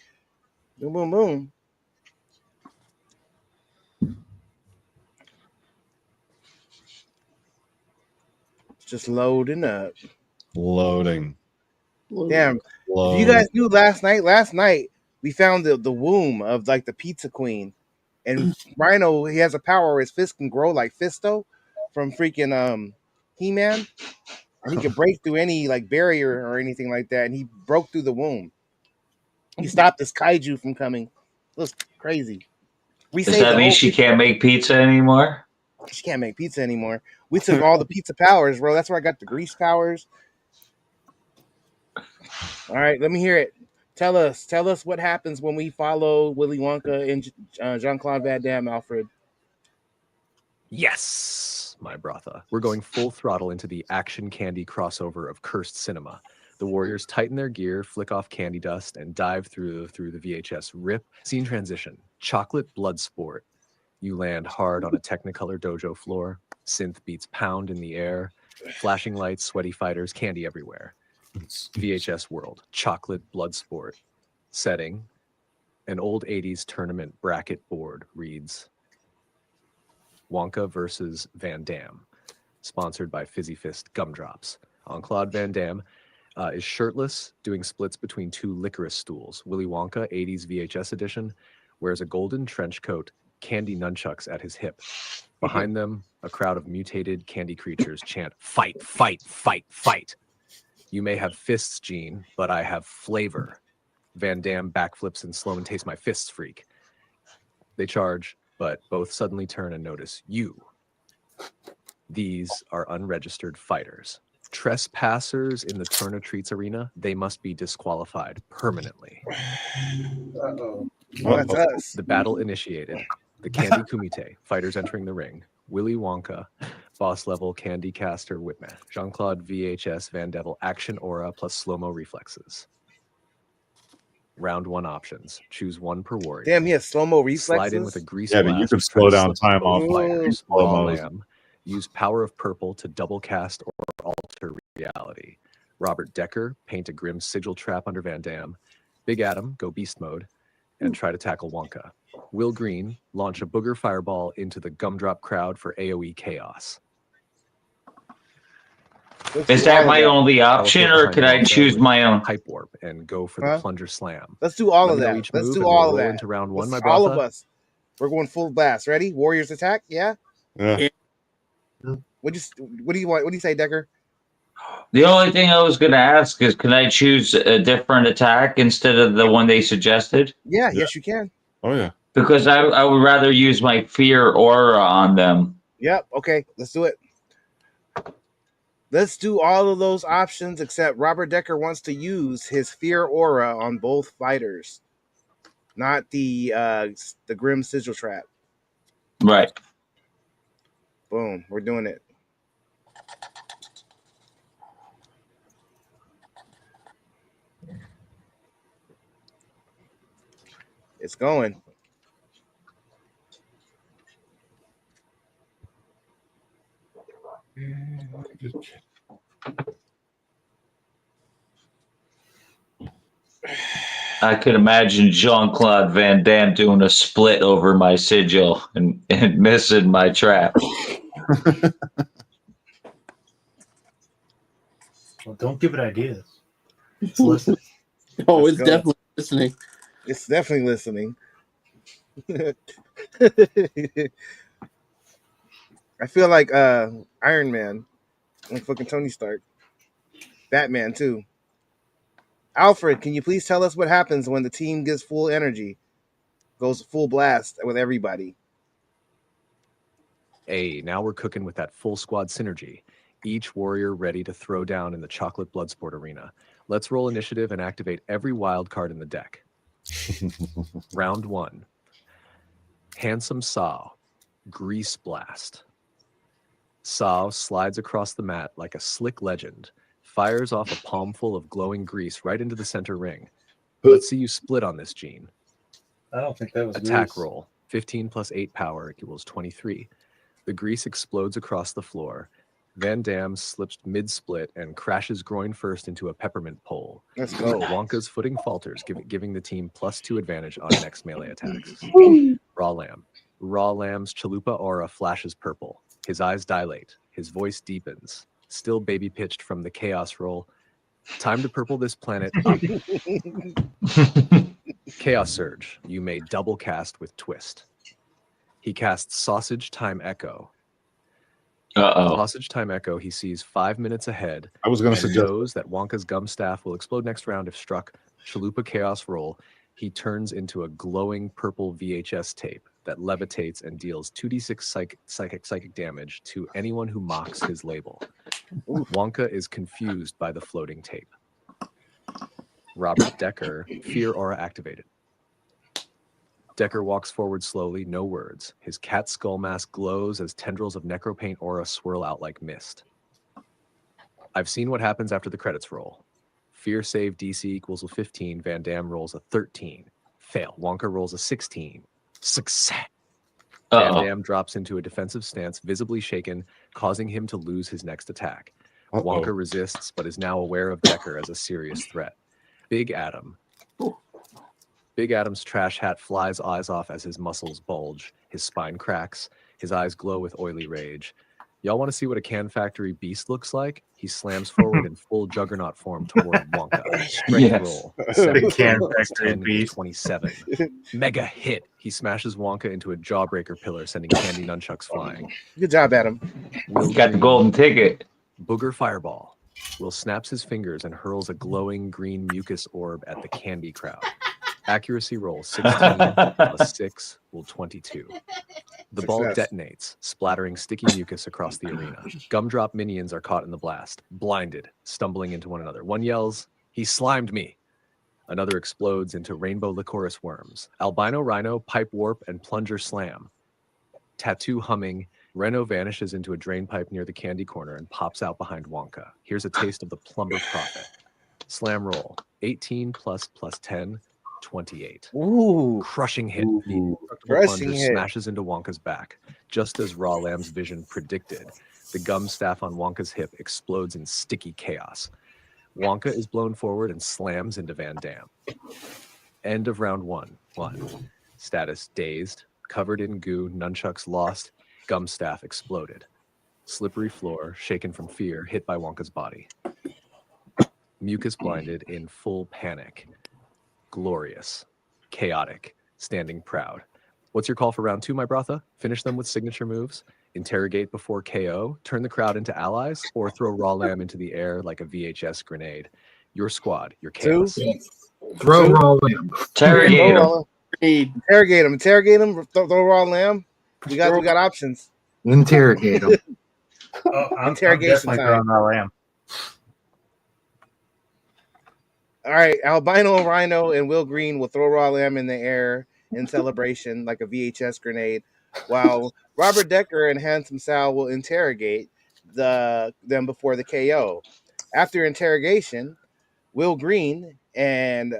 Boom, boom, boom. It's just loading up. Loading. Damn. If you guys knew last night we found the womb of like the Pizza Queen. And Rhino, he has a power where his fist can grow like Fisto from freaking He-Man. And he could break through any like barrier or anything like that. And he broke through the womb. He stopped this kaiju from coming. It was crazy. We Does saved that the mean whole she can't make pizza anymore? She can't make pizza anymore. We took all the pizza powers, bro. That's where I got the grease powers. All right, let me hear it. Tell us what happens when we follow Willy Wonka and Jean-Claude Van Damme, Alfred. Yes, my brother. We're going full throttle into the action candy crossover of cursed cinema. The warriors tighten their gear, flick off candy dust, and dive through the VHS rip. Scene transition. Chocolate blood sport. You land hard on a Technicolor dojo floor. Synth beats pound in the air. Flashing lights, sweaty fighters, candy everywhere. VHS world. Chocolate blood sport. Setting. An old 80s tournament bracket board reads Wonka versus Van Damme. Sponsored by Fizzy Fist Gumdrops. Jean-Claude Van Damme is shirtless, doing splits between two licorice stools. Willy Wonka, 80s VHS edition, wears a golden trench coat, candy nunchucks at his hip. Behind them, a crowd of mutated candy creatures chant, "Fight, fight, fight, fight." You may have fists, Gene, but I have flavor. Van Damme backflips and slow and taste my fists, freak. They charge, but both suddenly turn and notice you. These are unregistered fighters. Trespassers in the Turner Treats arena, they must be disqualified permanently. Uh-oh. Well, that's us. The battle initiated. The Candy Kumite, fighters entering the ring. Willy Wonka, boss level Candy Caster Whitman. Jean-Claude VHS Van Devil, action aura plus slow-mo reflexes. Round 1 options. Choose one per warrior. Damn, he has slow-mo reflexes. Slide in with a grease Yeah, blast. but you can slow down time off fighters. slow-mos. Raw Lamb. Use Power of Purple to double cast or alter reality. Robert Decker, paint a grim sigil trap under Van Damme. Big Adam, go beast mode and try to tackle Wonka. Will Green, launch a booger fireball into the gumdrop crowd for AoE chaos. Is that my only option, or could I choose my own? Hype warp and go for the plunger slam. Let's do all Let of me know that. each Let's move do and we'll all of roll that. into round 1, my all brother. of us. We're going full blast. Ready? Warriors attack. Yeah. Yeah. What do you want? What do you say, Decker? The only thing I was going to ask is, can I choose a different attack instead of the one they suggested? Yeah. Yes, you can. Oh yeah. Because I would rather use my fear aura on them. Yep. Okay. Let's do it. Let's do all of those options except Robert Decker wants to use his fear aura on both fighters, not the grim sigil trap. Right. Boom. We're doing it. It's going. I could imagine Jean-Claude Van Damme doing a split over my sigil and missing my trap. Well, don't give it ideas. It's listening. Oh, Let's it's go. definitely listening. It's definitely listening. I feel like Iron Man, like fucking Tony Stark, Batman too. Alfred, can you please tell us what happens when the team gives full energy, goes full blast with everybody? Hey, now we're cooking with that full squad synergy. Each warrior ready to throw down in the chocolate bloodsport arena. Let's roll initiative and activate every wild card in the deck. Round 1. Handsome Saw, Grease Blast. Saw slides across the mat like a slick legend, fires off a palmful of glowing grease right into the center ring. Let's see you split on this, Gene. I don't think that was Attack grease. roll. 15 plus 8 power equals 23. The grease explodes across the floor. Van Damme slips mid-split and crashes groin first into a peppermint pole. Let's go. Wonka's footing falters, giving the team +2 advantage on next melee attacks. Raw Lamb. Raw Lamb's chalupa aura flashes purple. His eyes dilate. His voice deepens. Still baby pitched from the chaos roll. Time to purple this planet up. Chaos Surge. You may double cast with Twist. He casts Sausage Time Echo. Uh-oh. Sausage Time Echo, he sees 5 minutes ahead. I was going to and suggest knows that Wonka's gum staff will explode next round if struck. Chalupa Chaos Roll. He turns into a glowing purple VHS tape that levitates and deals 2d6 psychic damage to anyone who mocks his label. Wonka is confused by the floating tape. Robert Decker, Fear Aura activated. Decker walks forward slowly, no words. His cat skull mask glows as tendrils of necropaint aura swirl out like mist. I've seen what happens after the credits roll. Fear save DC equals a 15. Van Damme rolls a 13. Fail. Wonka rolls a 16. Success. Van Damme drops into a defensive stance, visibly shaken, causing him to lose his next attack. Wonka resists, but is now aware of Decker as a serious threat. Big Adam. Big Adam's trash hat flies eyes off as his muscles bulge. His spine cracks. His eyes glow with oily rage. Y'all want to see what a Can Factory beast looks like? He slams forward in full juggernaut form toward Wonka. Strength Yes. roll. The Can 17 plus Factory 10 equals beast. 27. Mega hit. He smashes Wonka into a jawbreaker pillar, sending candy nunchucks flying. Good job, Adam. Will Got the Green, golden ticket. Booger Fireball. Will snaps his fingers and hurls a glowing green mucus orb at the candy crowd. Accuracy roll 16 plus 6 will 22. The ball Success. detonates, splattering sticky mucus across the arena. Gumdrop minions are caught in the blast, blinded, stumbling into one another. One yells, "He slimed me!" Another explodes into rainbow licorice worms. Albino Rhino, Pipe Warp, and Plunger Slam. Tattoo humming, Reno vanishes into a drain pipe near the candy corner and pops out behind Wonka. Here's a taste of the Plumber Prophet. Slam roll, 18 plus 10, 28. Ooh. Crushing hit. The indestructible Crushing plunger hit. smashes into Wonka's back. Just as Raw Lamb's vision predicted, the gum staff on Wonka's hip explodes in sticky chaos. Wonka is blown forward and slams into Van Damme. End of round 1. Status dazed, covered in goo, nunchucks lost, gum staff exploded. Slippery floor, shaken from fear, hit by Wonka's body. Mucus blinded in full panic. Glorious, chaotic, standing proud. What's your call for round 2, my brother? Finish them with signature moves, interrogate before KO, turn the crowd into allies, or throw Raw Lamb into the air like a VHS grenade. Your squad, your chaos. Throw Raw Lamb. Interrogate him. Interrogate him. Throw Raw Lamb. We got options. Interrogate him. I'm Interrogation definitely time. throwing that lamb. All right, Albino Rhino and Will Green will throw Raw Lamb in the air in celebration like a VHS grenade, while Robert Decker and Handsome Sal will interrogate them before the KO. After interrogation, Will Green and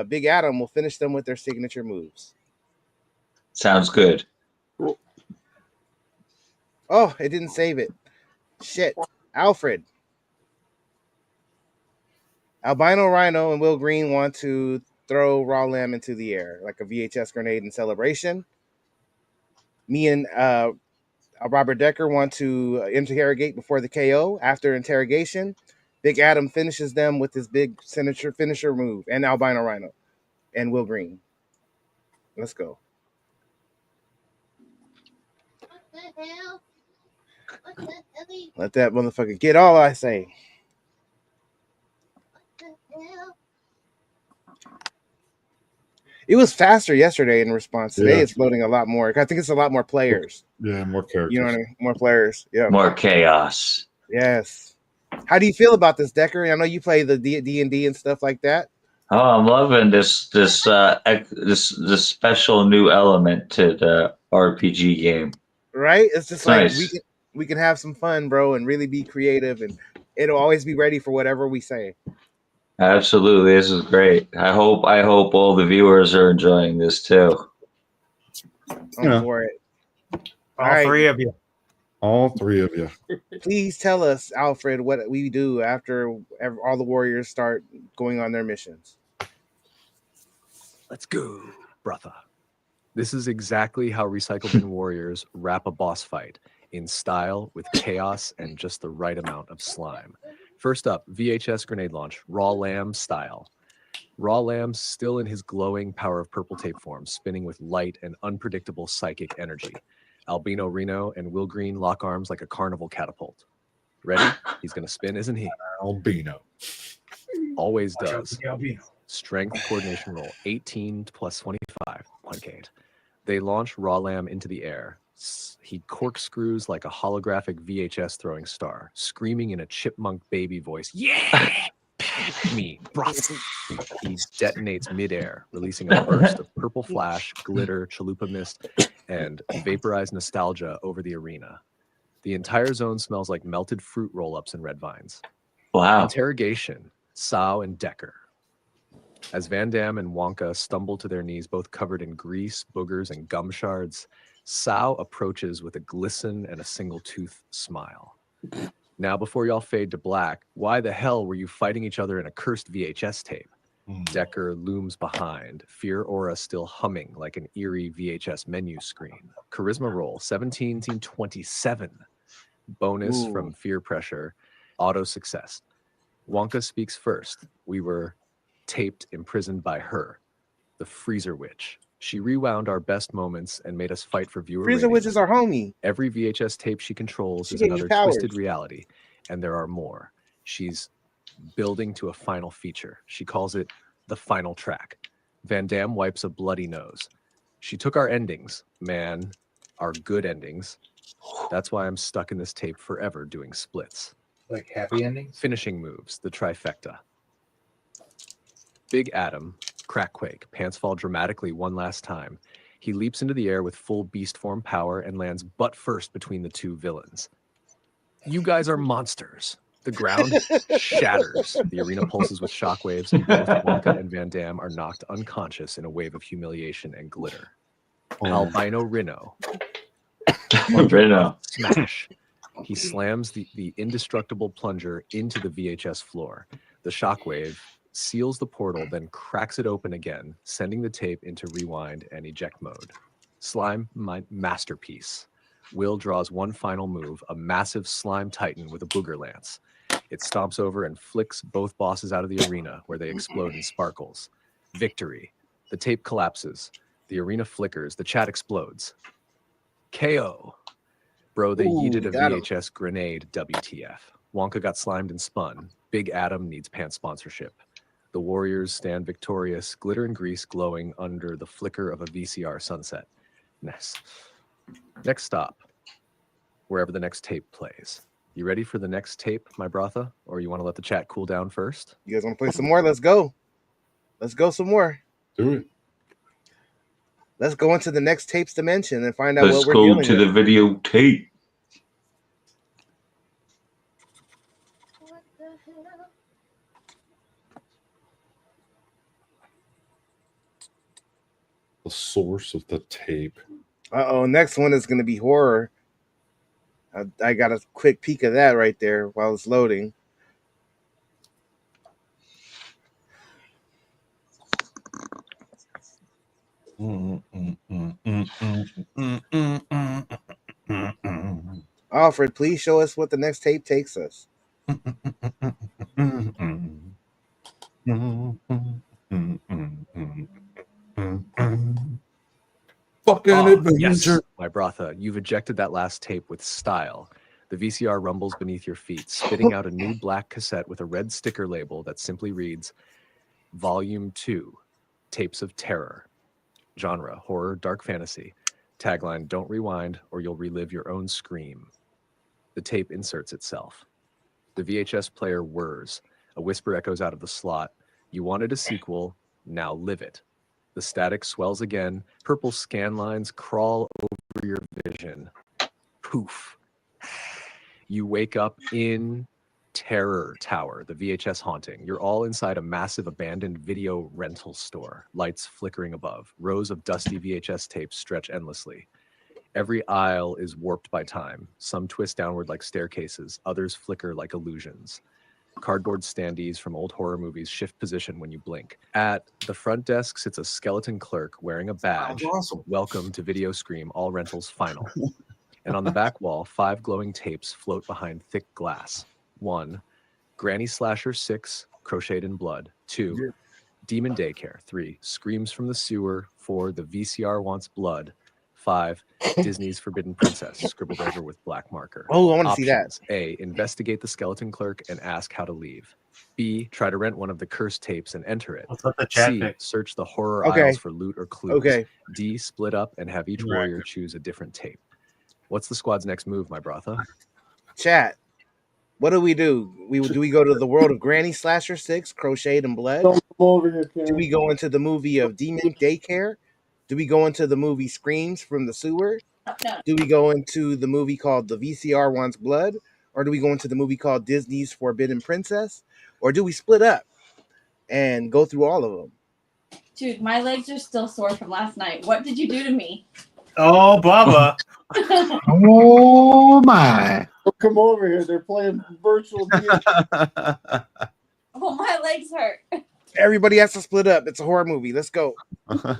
Big Adam will finish them with their signature moves. Sounds good. Oh, it didn't save it. Shit. Alfred. Albino Rhino and Will Green want to throw Raw Lamb into the air like a VHS grenade in celebration. Me and Robert Decker want to interrogate before the KO. After interrogation, Big Adam finishes them with his big signature finisher move, and Albino Rhino and Will Green. Let's go. Let that motherfucker get all I say. It was faster yesterday in response. Today it's loading a lot more. I think it's a lot more players. Yeah, more characters. You know what I mean? More players. Yeah. More chaos. Yes. How do you feel about this, Decker? I know you play the D&D and stuff like that. Oh, I'm loving this special new element to the RPG game. Right? It's just Nice. like we can have some fun, bro, and really be creative, and it'll always be ready for whatever we say. Absolutely, this is great. I hope all the viewers are enjoying this too. I'm for it. All three of you. All three of you. Please tell us, Alfred, what we do after all the warriors start going on their missions. Let's go, brother. This is exactly how Recycle Bin Warriors wrap a boss fight, in style, with chaos and just the right amount of slime. First up, VHS grenade launch, Raw Lamb style. Raw Lamb still in his glowing power of purple tape form, spinning with light and unpredictable psychic energy. Albino Reno and Will Green lock arms like a carnival catapult. Ready? He's going to spin, isn't he? Albino. Always does. Strength coordination roll, 18 plus 25, 1K. They launch Raw Lamb into the air. He corkscrews like a holographic VHS throwing star, screaming in a chipmunk baby voice, "Yeah! Me, broth!" He detonates midair, releasing a burst of purple flash, glitter, chalupa mist, and vaporized nostalgia over the arena. The entire zone smells like melted fruit roll-ups and red vines. Wow. Interrogation, Sao and Decker. As Van Damme and Wonka stumble to their knees, both covered in grease, boogers, and gum shards, Sao approaches with a glisten and a single-tooth smile. Now, before y'all fade to black, why the hell were you fighting each other in a cursed VHS tape? Decker looms behind, fear aura still humming like an eerie VHS menu screen. Charisma roll, 17-27. Bonus from fear pressure, auto success. Wonka speaks first. We were taped, imprisoned by her, the Freezer Witch. She rewound our best moments and made us fight for viewer Freezer ratings. Witch is our homie. Every VHS tape she controls is gave me another powers. twisted reality, and there are more. She's building to a final feature. She calls it the final track. Van Damme wipes a bloody nose. She took our endings, man, our good endings. That's why I'm stuck in this tape forever doing splits. Like happy endings? Finishing moves, the trifecta. Big Adam, Crackquake, pants fall dramatically one last time. He leaps into the air with full beast form power and lands butt first between the two villains. You guys are monsters. The ground shatters. The arena pulses with shockwaves, and both Wonka and Van Damme are knocked unconscious in a wave of humiliation and glitter. Albino Reno. Reno. Smash. He slams the indestructible plunger into the VHS floor. The shockwave seals the portal, then cracks it open again, sending the tape into rewind and eject mode. Slime, my masterpiece. Will draws one final move, a massive slime titan with a booger lance. It stomps over and flicks both bosses out of the arena, where they explode in sparkles. Victory. The tape collapses. The arena flickers. The chat explodes. KO. Bro, they yeeted a VHS grenade, WTF. Wonka got slimed and spun. Big Adam needs pants sponsorship. The Warriors stand victorious, glitter and grease glowing under the flicker of a VCR sunset. Nice. Next stop, wherever the next tape plays. You ready for the next tape, my brother? Or you want to let the chat cool down first? You guys want to play some more? Let's go. Let's go some more. Do it. Let's go into the next tape's dimension and find out Let's what we're go dealing to with. the videotape. The source of the tape. Next one is going to be horror. I got a quick peek of that right there while it's loading. Alfred, please show us what the next tape takes us. Fucking adventure. Yes, my brother, you've ejected that last tape with style. The VCR rumbles beneath your feet, spitting out a new black cassette with a red sticker label that simply reads, Volume 2, Tapes of Terror. Genre, horror, dark fantasy. Tagline, don't rewind or you'll relive your own scream. The tape inserts itself. The VHS player whirs. A whisper echoes out of the slot. You wanted a sequel, now live it. The static swells again. Purple scan lines crawl over your vision. Poof. You wake up in Terror Tower, the VHS haunting. You're all inside a massive abandoned video rental store. Lights flickering above. Rows of dusty VHS tapes stretch endlessly. Every aisle is warped by time. Some twist downward like staircases. Others flicker like illusions. Cardboard standees from old horror movies shift position when you blink. At the front desk sits a skeleton clerk wearing a badge. Awesome. Welcome to Video Scream, all rentals final. And on the back wall, 5 glowing tapes float behind thick glass. 1, Granny Slasher 6, Crocheted in Blood. 2, Demon Daycare. 3, Screams from the Sewer. 4, The VCR Wants Blood. 5, Disney's Forbidden Princess, scribbled over with black marker. Oh, I want to see that. Options. A, investigate the skeleton clerk and ask how to leave. B, try to rent one of the cursed tapes and enter it. Let's let the chat C, pick. search the horror Okay. aisles for loot or clues. Okay. D, split up and have each warrior choose a different tape. What's the squad's next move, my brother? Chat. What do? Do we go to the world of Granny Slasher 6, Crocheted in Blood? Don't come over here, Karen. Do we go into the movie of Demon Daycare? Do we go into the movie Screams from the Sewer? Do we go into the movie called The VCR Wants Blood? Or do we go into the movie called Disney's Forbidden Princess? Or do we split up and go through all of them? Dude, my legs are still sore from last night. What did you do to me? Oh, Bubba. Oh my! Don't come over here. They're playing virtual DMD. Oh, my legs hurt. Everybody has to split up. It's a horror movie. Let's go. Oh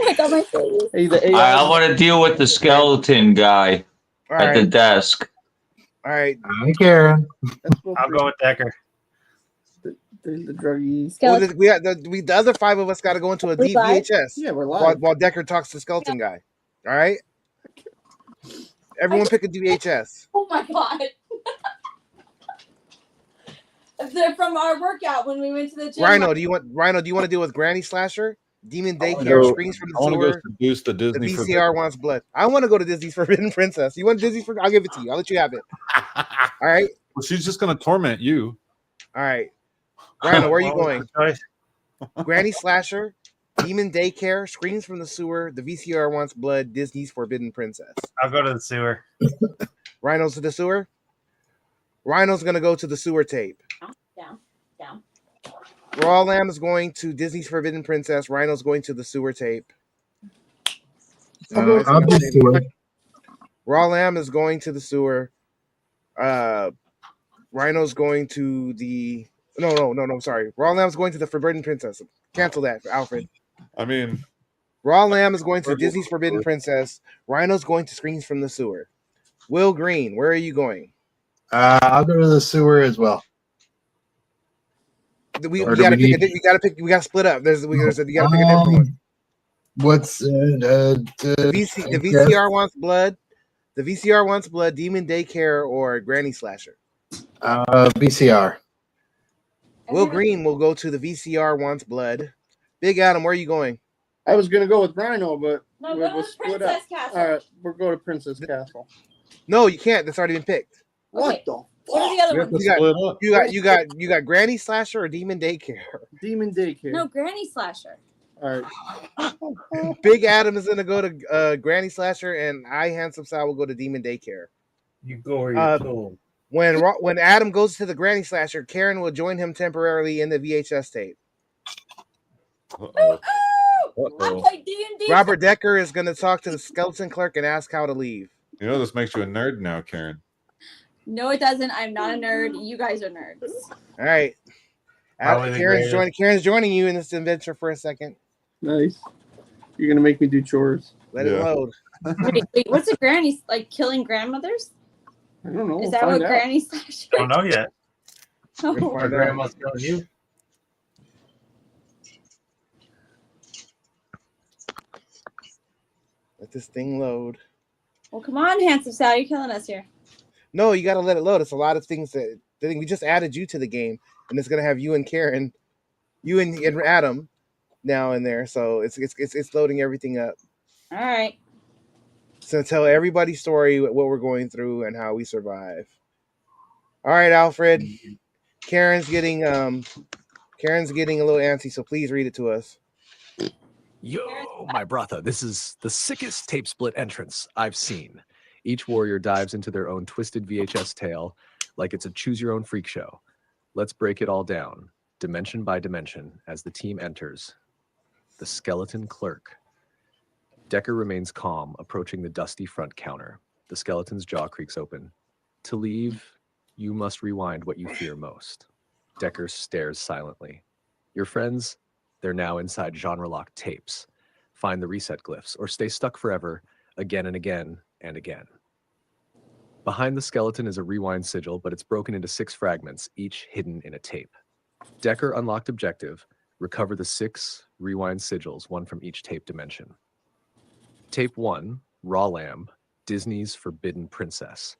my god, my face. Hey, the AI. I want to deal with the skeleton guy All at the right. desk. All right. Hi, Karen. I'll go with Decker. The druggies. Well, the other 5 of us got to go into a We live? VHS Yeah, we're live. while Decker talks to Skeleton Guy. All right. Everyone pick a VHS. Oh my god. They're from our workout when we went to the gym. Rhino, do you want to deal with Granny Slasher, Demon Daycare, go- Screams from I the want to go Sewer, seduce the the Disney. VCR Wants Blood? I want to go to Disney's Forbidden Princess. You want Disney's Forbidden? I'll give it to you. I'll let you have it. All right. Well, she's just going to torment you. All right. Rhino, where are you What was going? the choice? Granny Slasher, Demon Daycare, Screams from the Sewer, the VCR Wants Blood, Disney's Forbidden Princess. I'll go to the sewer. Rhino's to the sewer? Rhino's going to go to the sewer tape. Down. Raw Lamb is going to Disney's Forbidden Princess. Rhino's going to the sewer tape. I'll do sewer. Raw Lamb is going to the sewer. Rhino's going to the... No, sorry. Raw Lamb's going to the Forbidden Princess. Cancel that, Alfred. I mean, Raw Lamb is going to Disney's Forbidden Princess. Rhino's going to Screams from the Sewer. Will Green, where are you going? I'll go to the sewer as well. We Or do gotta we pick. need- We gotta split up. You gotta pick a different one. What's The VCR Wants Blood. The VCR Wants Blood. Demon Daycare or Granny Slasher. VCR? Will Green will go to the VCR Wants Blood. Big Adam, where are you going? I was gonna go with Rhino, but No, we'll go to split Princess up. Castle. All right, we'll go to Princess Castle. No, you can't. That's already been picked. What Okay. the? What are the other we have ones? to split up. You got Granny Slasher or Demon Daycare. Demon Daycare. No, Granny Slasher. All right. Big Adam is gonna go to Granny Slasher, and I, Handsome Sal, will go to Demon Daycare. You go where you're Uh, told. When Adam goes to the Granny Slasher, Karen will join him temporarily in the VHS tape. Uh-oh. Oh! I Uh-oh. played D&D. Robert Decker is going to talk to the skeleton clerk and ask how to leave. You know this makes you a nerd now, Karen. No, it doesn't. I'm not a nerd. You guys are nerds. All right. Probably the Karen's greatest. joining you in this adventure for a second. Nice. You're gonna make me do chores. Let it Yeah. load. Wait, what's a granny like? Killing grandmothers? I don't know. Is We'll that find what out. granny slash? Don't know yet. We'll Oh. Our find out. grandma's killing you. Let this thing load. Well, come on, handsome Sal, you're killing us here. No, you got to let it load. It's a lot of things that we just added you to the game, and it's gonna have you and Karen, you and Adam now in there. So it's loading everything up. All right. So tell everybody's story, what we're going through, and how we survive. All right, Alfred. Karen's getting a little antsy, so please read it to us. Yo, my brother, this is the sickest tape split entrance I've seen. Each warrior dives into their own twisted VHS tale like it's a choose-your-own freak show. Let's break it all down, dimension by dimension, as the team enters. The skeleton clerk. Decker remains calm, approaching the dusty front counter. The skeleton's jaw creaks open. To leave, you must rewind what you fear most. Decker stares silently. Your friends, they're now inside genre-locked tapes. Find the reset glyphs, or stay stuck forever, again and again and again. Behind the skeleton is a rewind sigil, but it's broken into 6 fragments, each hidden in a tape. Decker unlocked objective, recover the 6 rewind sigils, one from each tape dimension. Tape 1, Raw Lamb, Disney's Forbidden Princess.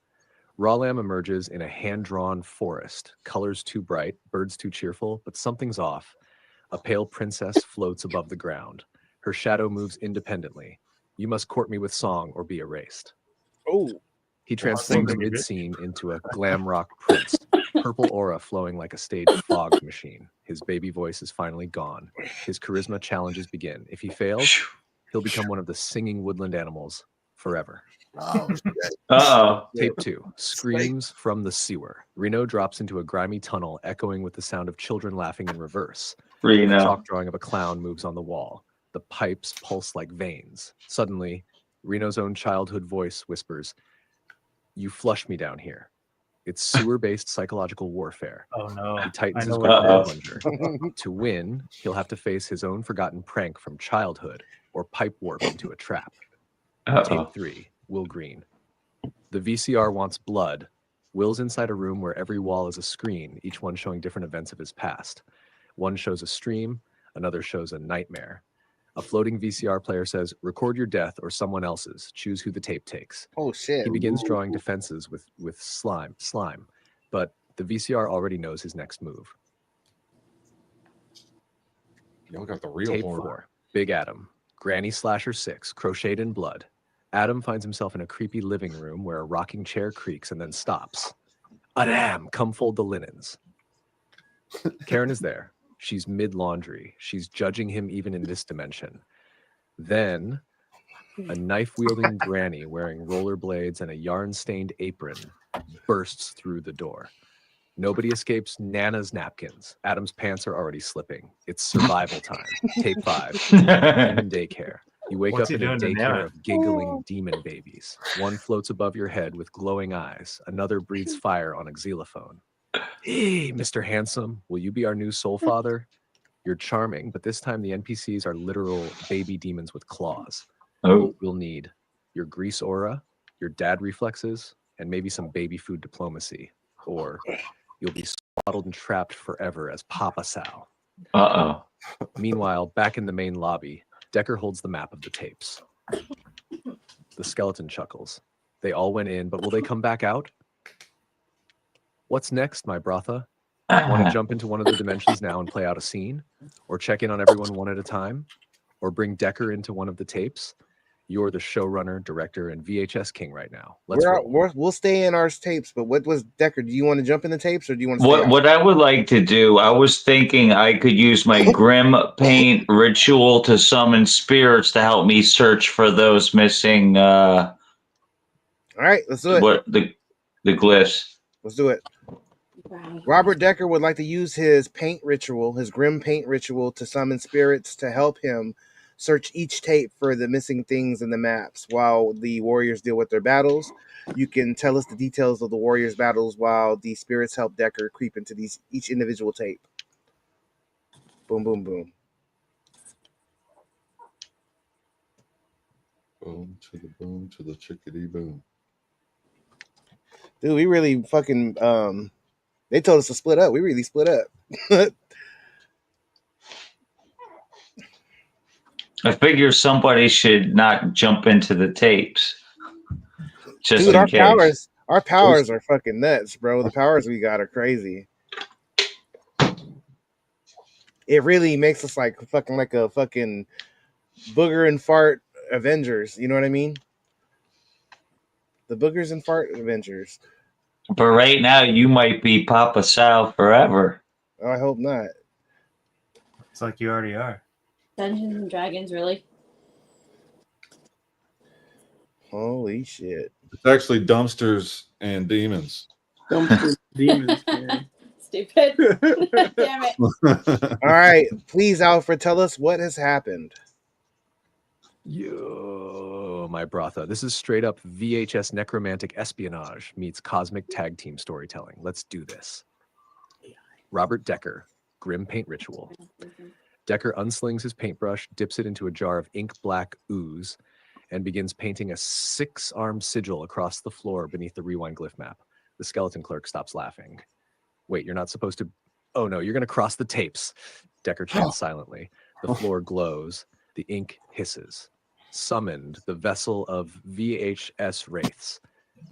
Raw Lamb emerges in a hand-drawn forest, colors too bright, birds too cheerful, but something's off. A pale princess floats above the ground. Her shadow moves independently. You must court me with song or be erased. Oh, He transforms mid-scene into a glam rock prince, purple aura flowing like a staged fog machine. His baby voice is finally gone. His charisma challenges begin. If he fails, he'll become one of the singing woodland animals forever. Uh-oh. Tape 2, Screams from the Sewer. Reno drops into a grimy tunnel, echoing with the sound of children laughing in reverse. A Reno. chalk drawing of a clown moves on the wall. The pipes pulse like veins. Suddenly, Reno's own childhood voice whispers, "You flush me down here." It's sewer-based psychological warfare. Oh no. He tightens I his know grip what on it the is. plunger. To win, he'll have to face his own forgotten prank from childhood or pipe warp into a trap. Uh-oh. Tape 3, Will Green. The VCR wants blood. Will's inside a room where every wall is a screen, each one showing different events of his past. One shows a stream, another shows a nightmare. A floating VCR player says, record your death or someone else's. Choose who the tape takes. oh shit. He begins drawing defenses with slime, but the VCR already knows his next move. Y'all got the real Tape horror. 4, Big Adam. Granny Slasher 6, Crocheted in Blood. Adam finds himself in a creepy living room where a rocking chair creaks and then stops. Adam, come fold the linens. Karen is there. She's mid-laundry. She's judging him even in this dimension. Then, a knife-wielding granny wearing rollerblades and a yarn-stained apron bursts through the door. Nobody escapes Nana's napkins. Adam's pants are already slipping. It's survival time. Tape 5, Demon Daycare. You wake What's up he in a doing to daycare Nana? of giggling demon babies. One floats above your head with glowing eyes. Another breathes fire on a xylophone. Hey, Mr. Handsome, will you be our new soul father? You're charming, but this time the NPCs are literal baby demons with claws. Oh. We'll need your grease aura, your dad reflexes, and maybe some baby food diplomacy. Or you'll be swaddled and trapped forever as Papa Sal. Uh-oh. Meanwhile, back in the main lobby, Decker holds the map of the tapes. The skeleton chuckles. They all went in, but will they come back out? What's next, my brother? Want to jump into one of the dimensions now and play out a scene? Or check in on everyone one at a time? Or bring Decker into one of the tapes? You're the showrunner, director, and VHS king right now. Let's roll. We'll stay in our tapes, but what was Decker? Do you want to jump in the tapes or do you want to stay out? What I would like to do, I was thinking I could use my Grim Paint ritual to summon spirits to help me search for those missing All right, let's do it. what the glyphs. Let's do it. Right. Robert Decker would like to use his paint ritual, his grim paint ritual, to summon spirits to help him search each tape for the missing things in the maps while the warriors deal with their battles. You can tell us the details of the warriors' battles while the spirits help Decker creep into each individual tape. Boom, boom, boom. Boom to the chickadee boom. Dude, we really fucking they told us to split up. We really split up. I figure somebody should not jump into the tapes just Dude, in case. our powers are fucking nuts, bro. The powers we got are crazy. It really makes us like a fucking booger and fart Avengers. You know what I mean? The boogers and fart Avengers. But right now, you might be Papa Sal forever. Oh, I hope not. It's like you already are. Dungeons and Dragons, really? Holy shit. It's actually dumpsters and demons. Dumpster demons, man. Stupid. Damn it. All right, please, Alfred, tell us what has happened. Yo, my brother. This is straight up VHS necromantic espionage meets cosmic tag team storytelling. Let's do this. Robert Decker, Grim Paint Ritual. Decker unslings his paintbrush, dips it into a jar of ink black ooze, and begins painting a 6-armed sigil across the floor beneath the rewind glyph map. The skeleton clerk stops laughing. Wait, you're not supposed to... Oh no, you're going to cross the tapes. Decker chants silently. The floor glows. The ink hisses. Summoned, the vessel of VHS wraiths.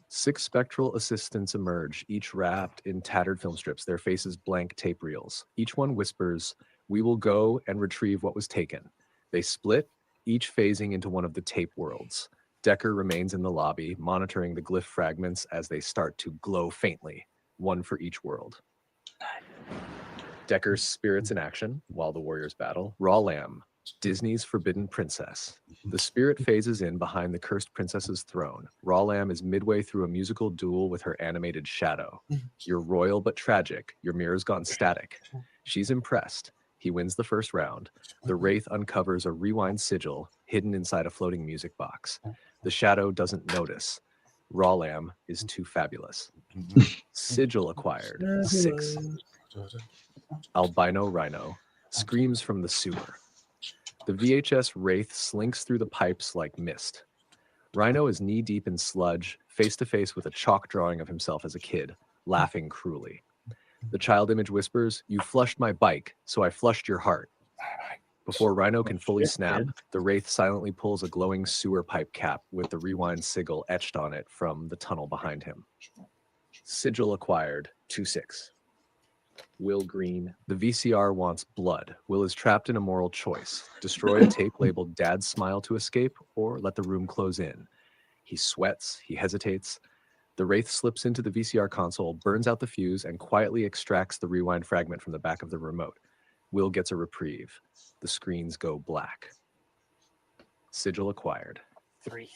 6 spectral assistants emerge, each wrapped in tattered film strips, their faces blank tape reels. Each one whispers, "We will go and retrieve what was taken." They split, each phasing into one of the tape worlds. Decker remains in the lobby, monitoring the glyph fragments as they start to glow faintly, one for each world. Decker's spirits in action while the warriors battle. Raw Lamb, Disney's Forbidden Princess. The spirit phases in behind the cursed princess's throne. Raw Lamb is midway through a musical duel with her animated shadow. You're royal but tragic. Your mirror's gone static. She's impressed. He wins the first round. The wraith uncovers a rewind sigil hidden inside a floating music box. The shadow doesn't notice. Raw Lamb is too fabulous. Sigil acquired. 6. Albino Rhino screams from the sewer. The VHS wraith slinks through the pipes like mist. Rhino is knee-deep in sludge, face-to-face with a chalk drawing of himself as a kid, laughing cruelly. The child image whispers, "You flushed my bike, so I flushed your heart." Before Rhino can fully snap, the wraith silently pulls a glowing sewer pipe cap with the rewind sigil etched on it from the tunnel behind him. Sigil acquired, 2/6. Will Green. The VCR wants blood. Will is trapped in a moral choice. Destroy a tape labeled "Dad's Smile" to escape, or let the room close in. He sweats, he hesitates. The wraith slips into the VCR console, burns out the fuse, and quietly extracts the rewind fragment from the back of the remote. Will gets a reprieve. The screens go black. Sigil acquired. 3.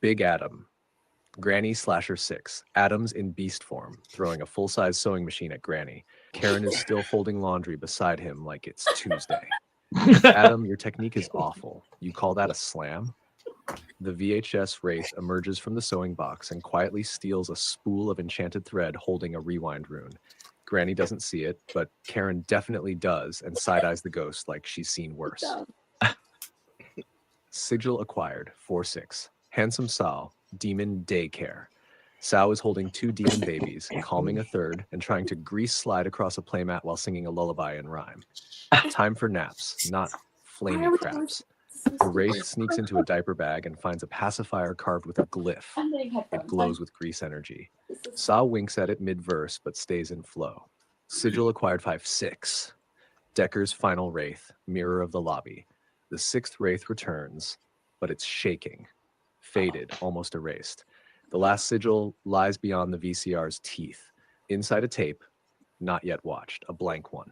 Big Adam. Granny Slasher 6. Adam's in beast form, throwing a full-size sewing machine at Granny. Karen is still folding laundry beside him like it's Tuesday. Adam, your technique is awful. You call that a slam? The VHS wraith emerges from the sewing box and quietly steals a spool of enchanted thread holding a rewind rune. Granny doesn't see it, but Karen definitely does and side-eyes the ghost like she's seen worse. Sigil acquired, 4/6. Handsome Sal, Demon Daycare. Sal is holding 2 demon babies, calming a third, and trying to grease slide across a playmat while singing a lullaby in rhyme. Time for naps, not flaming craps. The wraith sneaks into a diaper bag and finds a pacifier carved with a glyph. It glows with grease energy. Sal winks at it mid-verse, but stays in flow. Sigil acquired, 5/6. Decker's final wraith, Mirror of the Lobby. The 6th wraith returns, but it's shaking. Faded, almost erased. The last sigil lies beyond the VCR's teeth. Inside a tape, not yet watched, a blank one.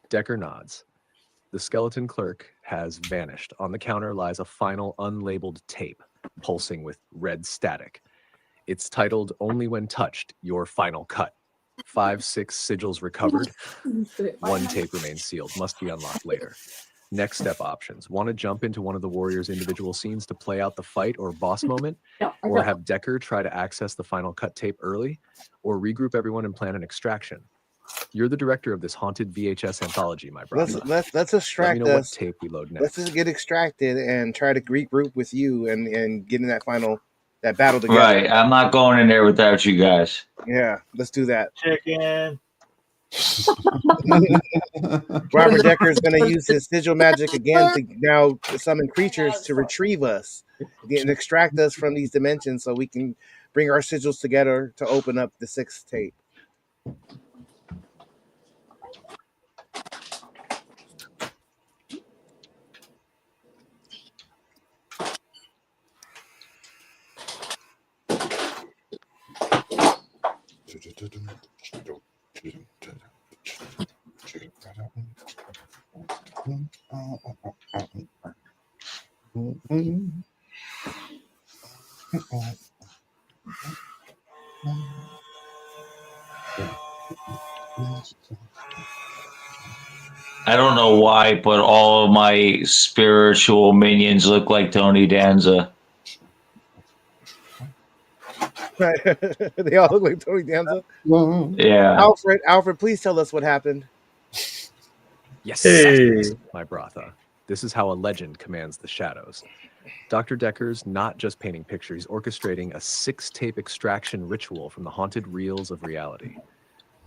Decker nods. The skeleton clerk has vanished. On the counter lies a final unlabeled tape, pulsing with red static. It's titled "Only When Touched, Your Final Cut." 5/6 sigils recovered. 1 tape remains sealed, must be unlocked later. Next step options. Want to jump into one of the warriors' individual scenes to play out the fight or boss moment? Or have Decker try to access the final cut tape early? Or regroup everyone and plan an extraction? You're the director of this haunted VHS anthology, my brother. Let's Let me extract know what us. tape we load Let's next. just get extracted and try to regroup with you and get in that battle together. Right. I'm not going in there without you guys. Yeah, let's do that. Chicken. Robert Decker is going to use his sigil magic again to now summon creatures to retrieve us and extract us from these dimensions so we can bring our sigils together to open up the 6th tape. I don't know why, but all of my spiritual minions look like Tony Danza. They all look like Tony Danza. Yeah. Alfred, please tell us what happened. Yes, Hey. my brother. This is how a legend commands the shadows. Dr. Decker's not just painting pictures, he's orchestrating a 6-tape extraction ritual from the haunted reels of reality.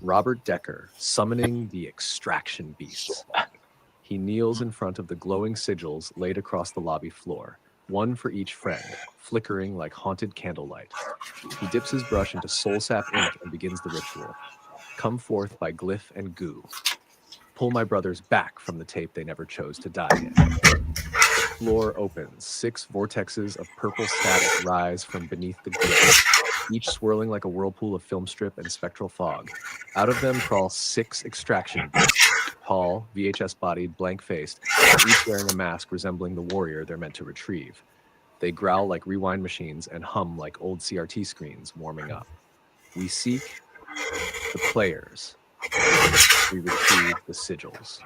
Robert Decker summoning the extraction beasts. He kneels in front of the glowing sigils laid across the lobby floor, one for each friend, flickering like haunted candlelight. He dips his brush into soul sap ink and begins the ritual. Come forth by glyph and goo. Pull my brothers back from the tape they never chose to die in. The floor opens. 6 vortexes of purple static rise from beneath the glyph, each swirling like a whirlpool of film strip and spectral fog. Out of them crawl 6 extraction beasts, tall, VHS-bodied, blank-faced, each wearing a mask resembling the warrior they're meant to retrieve. They growl like rewind machines and hum like old CRT screens warming up. We seek the players. We retrieve the sigils.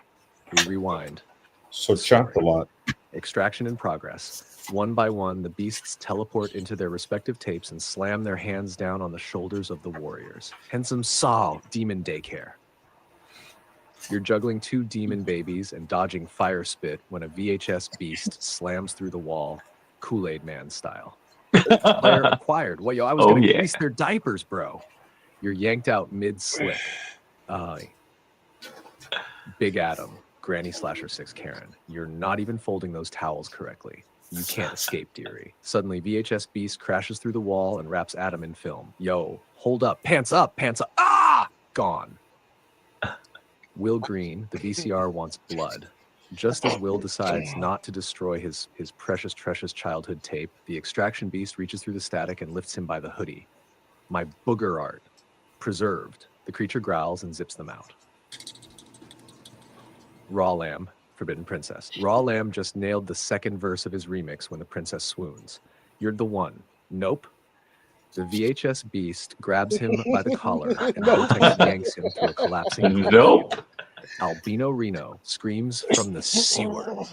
We rewind. So chopped a lot. Extraction in progress. One by one, the beasts teleport into their respective tapes and slam their hands down on the shoulders of the warriors. Handsome Saul, demon daycare. You're juggling 2 demon babies and dodging fire spit when a VHS beast slams through the wall, Kool-Aid Man style. Player acquired. Well, yo, I was gonna grease their diapers, bro. You're yanked out mid-slick. Big Adam, Granny Slasher 6 Karen. You're not even folding those towels correctly. You can't escape, dearie. Suddenly, VHS Beast crashes through the wall and wraps Adam in film. Yo, hold up, pants up, pants up. Ah! Gone. Will Green, the VCR wants blood. Just as Will decides not to destroy his precious childhood tape, the extraction beast reaches through the static and lifts him by the hoodie. My booger art. Preserved. The creature growls and zips them out. Raw Lamb, Forbidden Princess. Raw Lamb just nailed the 2nd verse of his remix when the princess swoons. You're the one. Nope. The VHS beast grabs him by the collar and Vortex yanks him through a collapsing Nope. Albino Reno screams from the sewer.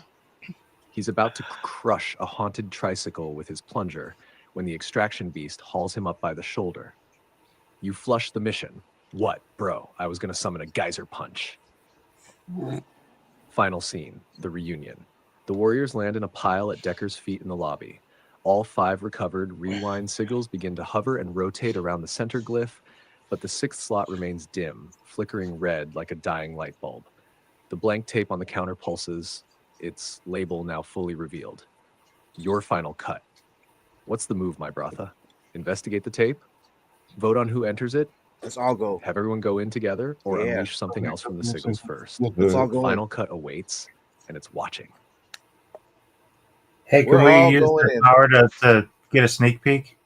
He's about to crush a haunted tricycle with his plunger when the extraction beast hauls him up by the shoulder. You flush the mission. What, bro? I was going to summon a geyser punch. Final scene, the reunion. The warriors land in a pile at Decker's feet in the lobby. All 5 recovered rewind sigils begin to hover and rotate around the center glyph, but the 6th slot remains dim, flickering red like a dying light bulb. The blank tape on the counter pulses, its label now fully revealed. Your final cut. What's the move, my brother? Investigate the tape? Vote on who enters it? Let's all go. Have everyone go in together or unleash something else from the sigils first? Let's all go. Final cut awaits, and it's watching. Hey, can we use the power to get a sneak peek?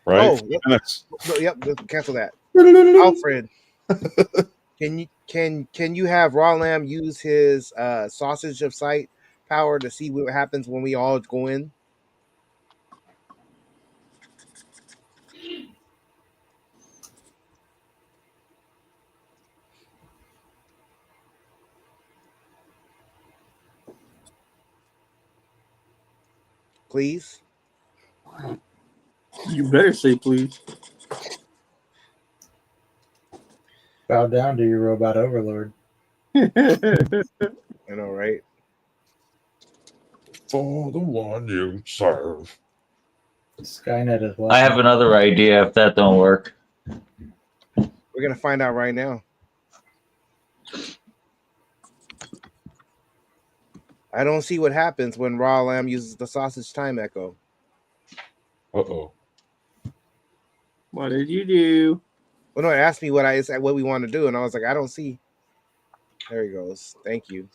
Right? Oh, yep. Minutes. Yep, cancel that. Alfred, can you have Raw Lamb use his sausage of sight power to see what happens when we all go in? Please. You better say please. Bow down to your robot overlord. I know, right? For the one you serve. Skynet is I have another idea if that don't work. We're gonna find out right now. I don't see what happens when Raw Lamb uses the sausage time echo. Uh-oh. What did you do? Well, no, it asked me what we want to do, and I was like, I don't see. There he goes. Thank you.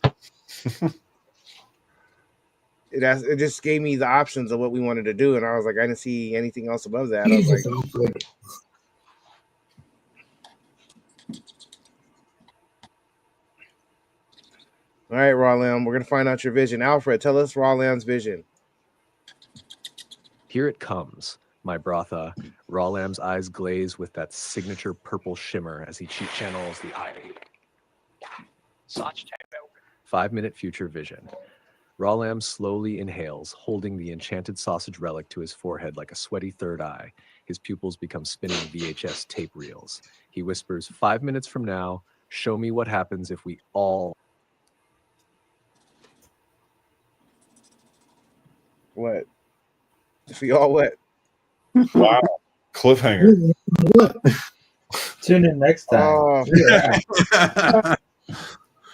It just gave me the options of what we wanted to do, and I was like, I didn't see anything else above that. I was Jesus, like, Alfred. all right, Raw Lamb, we're gonna find out your vision. Alfred, tell us Raw Lamb's vision. Here it comes, my Brotha. Raw Lamb's eyes glaze with that signature purple shimmer as he channels the eye. 5-minute future vision. Raw Lamb slowly inhales, holding the enchanted sausage relic to his forehead like a sweaty third eye. His pupils become spinning VHS tape reels. He whispers, 5 minutes from now, show me what happens if we all... What? If we all what? Wow. Cliffhanger. What? Tune in next time. Oh, Yeah.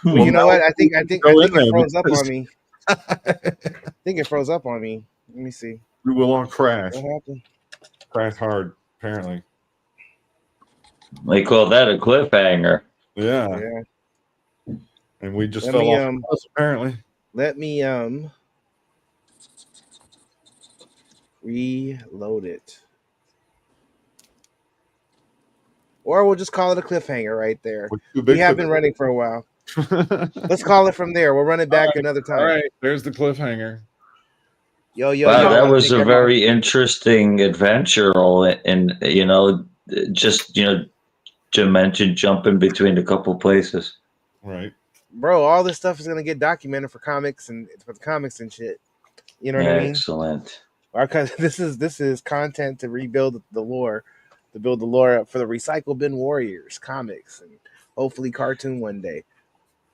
well, you know what? I think Go in it there froze up because- on me. I think it froze up on me. Let me see. We will all crash. What happened? Crash hard, apparently. They call that a cliffhanger. Yeah. Yeah. And we just Let fell me, off the bus, apparently. Let me reload it. Or we'll just call it a cliffhanger right there. We're too big We have for been running for a while. Let's call it from there. We'll run it back another time. All right, there's the cliffhanger. Yo, Wow, that I was think a I'm very interesting adventure, and just dimension jumping between a couple places. Right. bro, all this stuff is gonna get documented for comics and for the comics and shit. You know what I mean? Excellent. Because this is content to rebuild the lore, to build the lore up for the Recycle Bin Warriors comics and hopefully cartoon one day.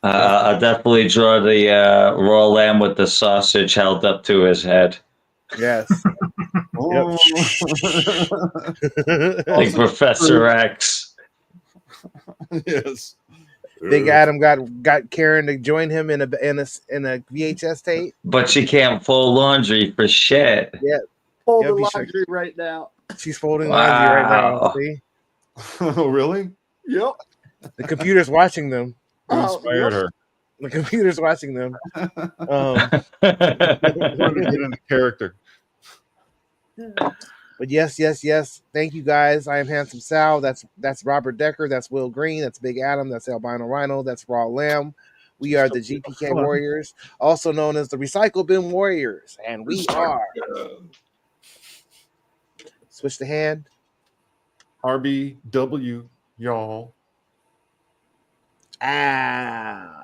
I'll definitely draw the raw lamb with the sausage held up to his head, Yes. Oh. like Professor X. Yes. Big Adam got Karen to join him in a VHS tape. But she can't fold laundry for shit. Yeah, Fold Yep, the you should- laundry right now. she's folding laundry right now. Wow. See, Oh, really? Yep. the computer's watching them. Who Oh, inspired her? The computer's watching them. Wanted to get into character. But yes. Thank you guys. I am Handsome Sal. That's Robert Decker. That's Will Green. That's Big Adam. That's Albino Rhino. That's Raw Lamb. We are the GPK Warriors, also known as the Recycle Bin Warriors, and we are. Switch the hand. RBW, y'all. Ah.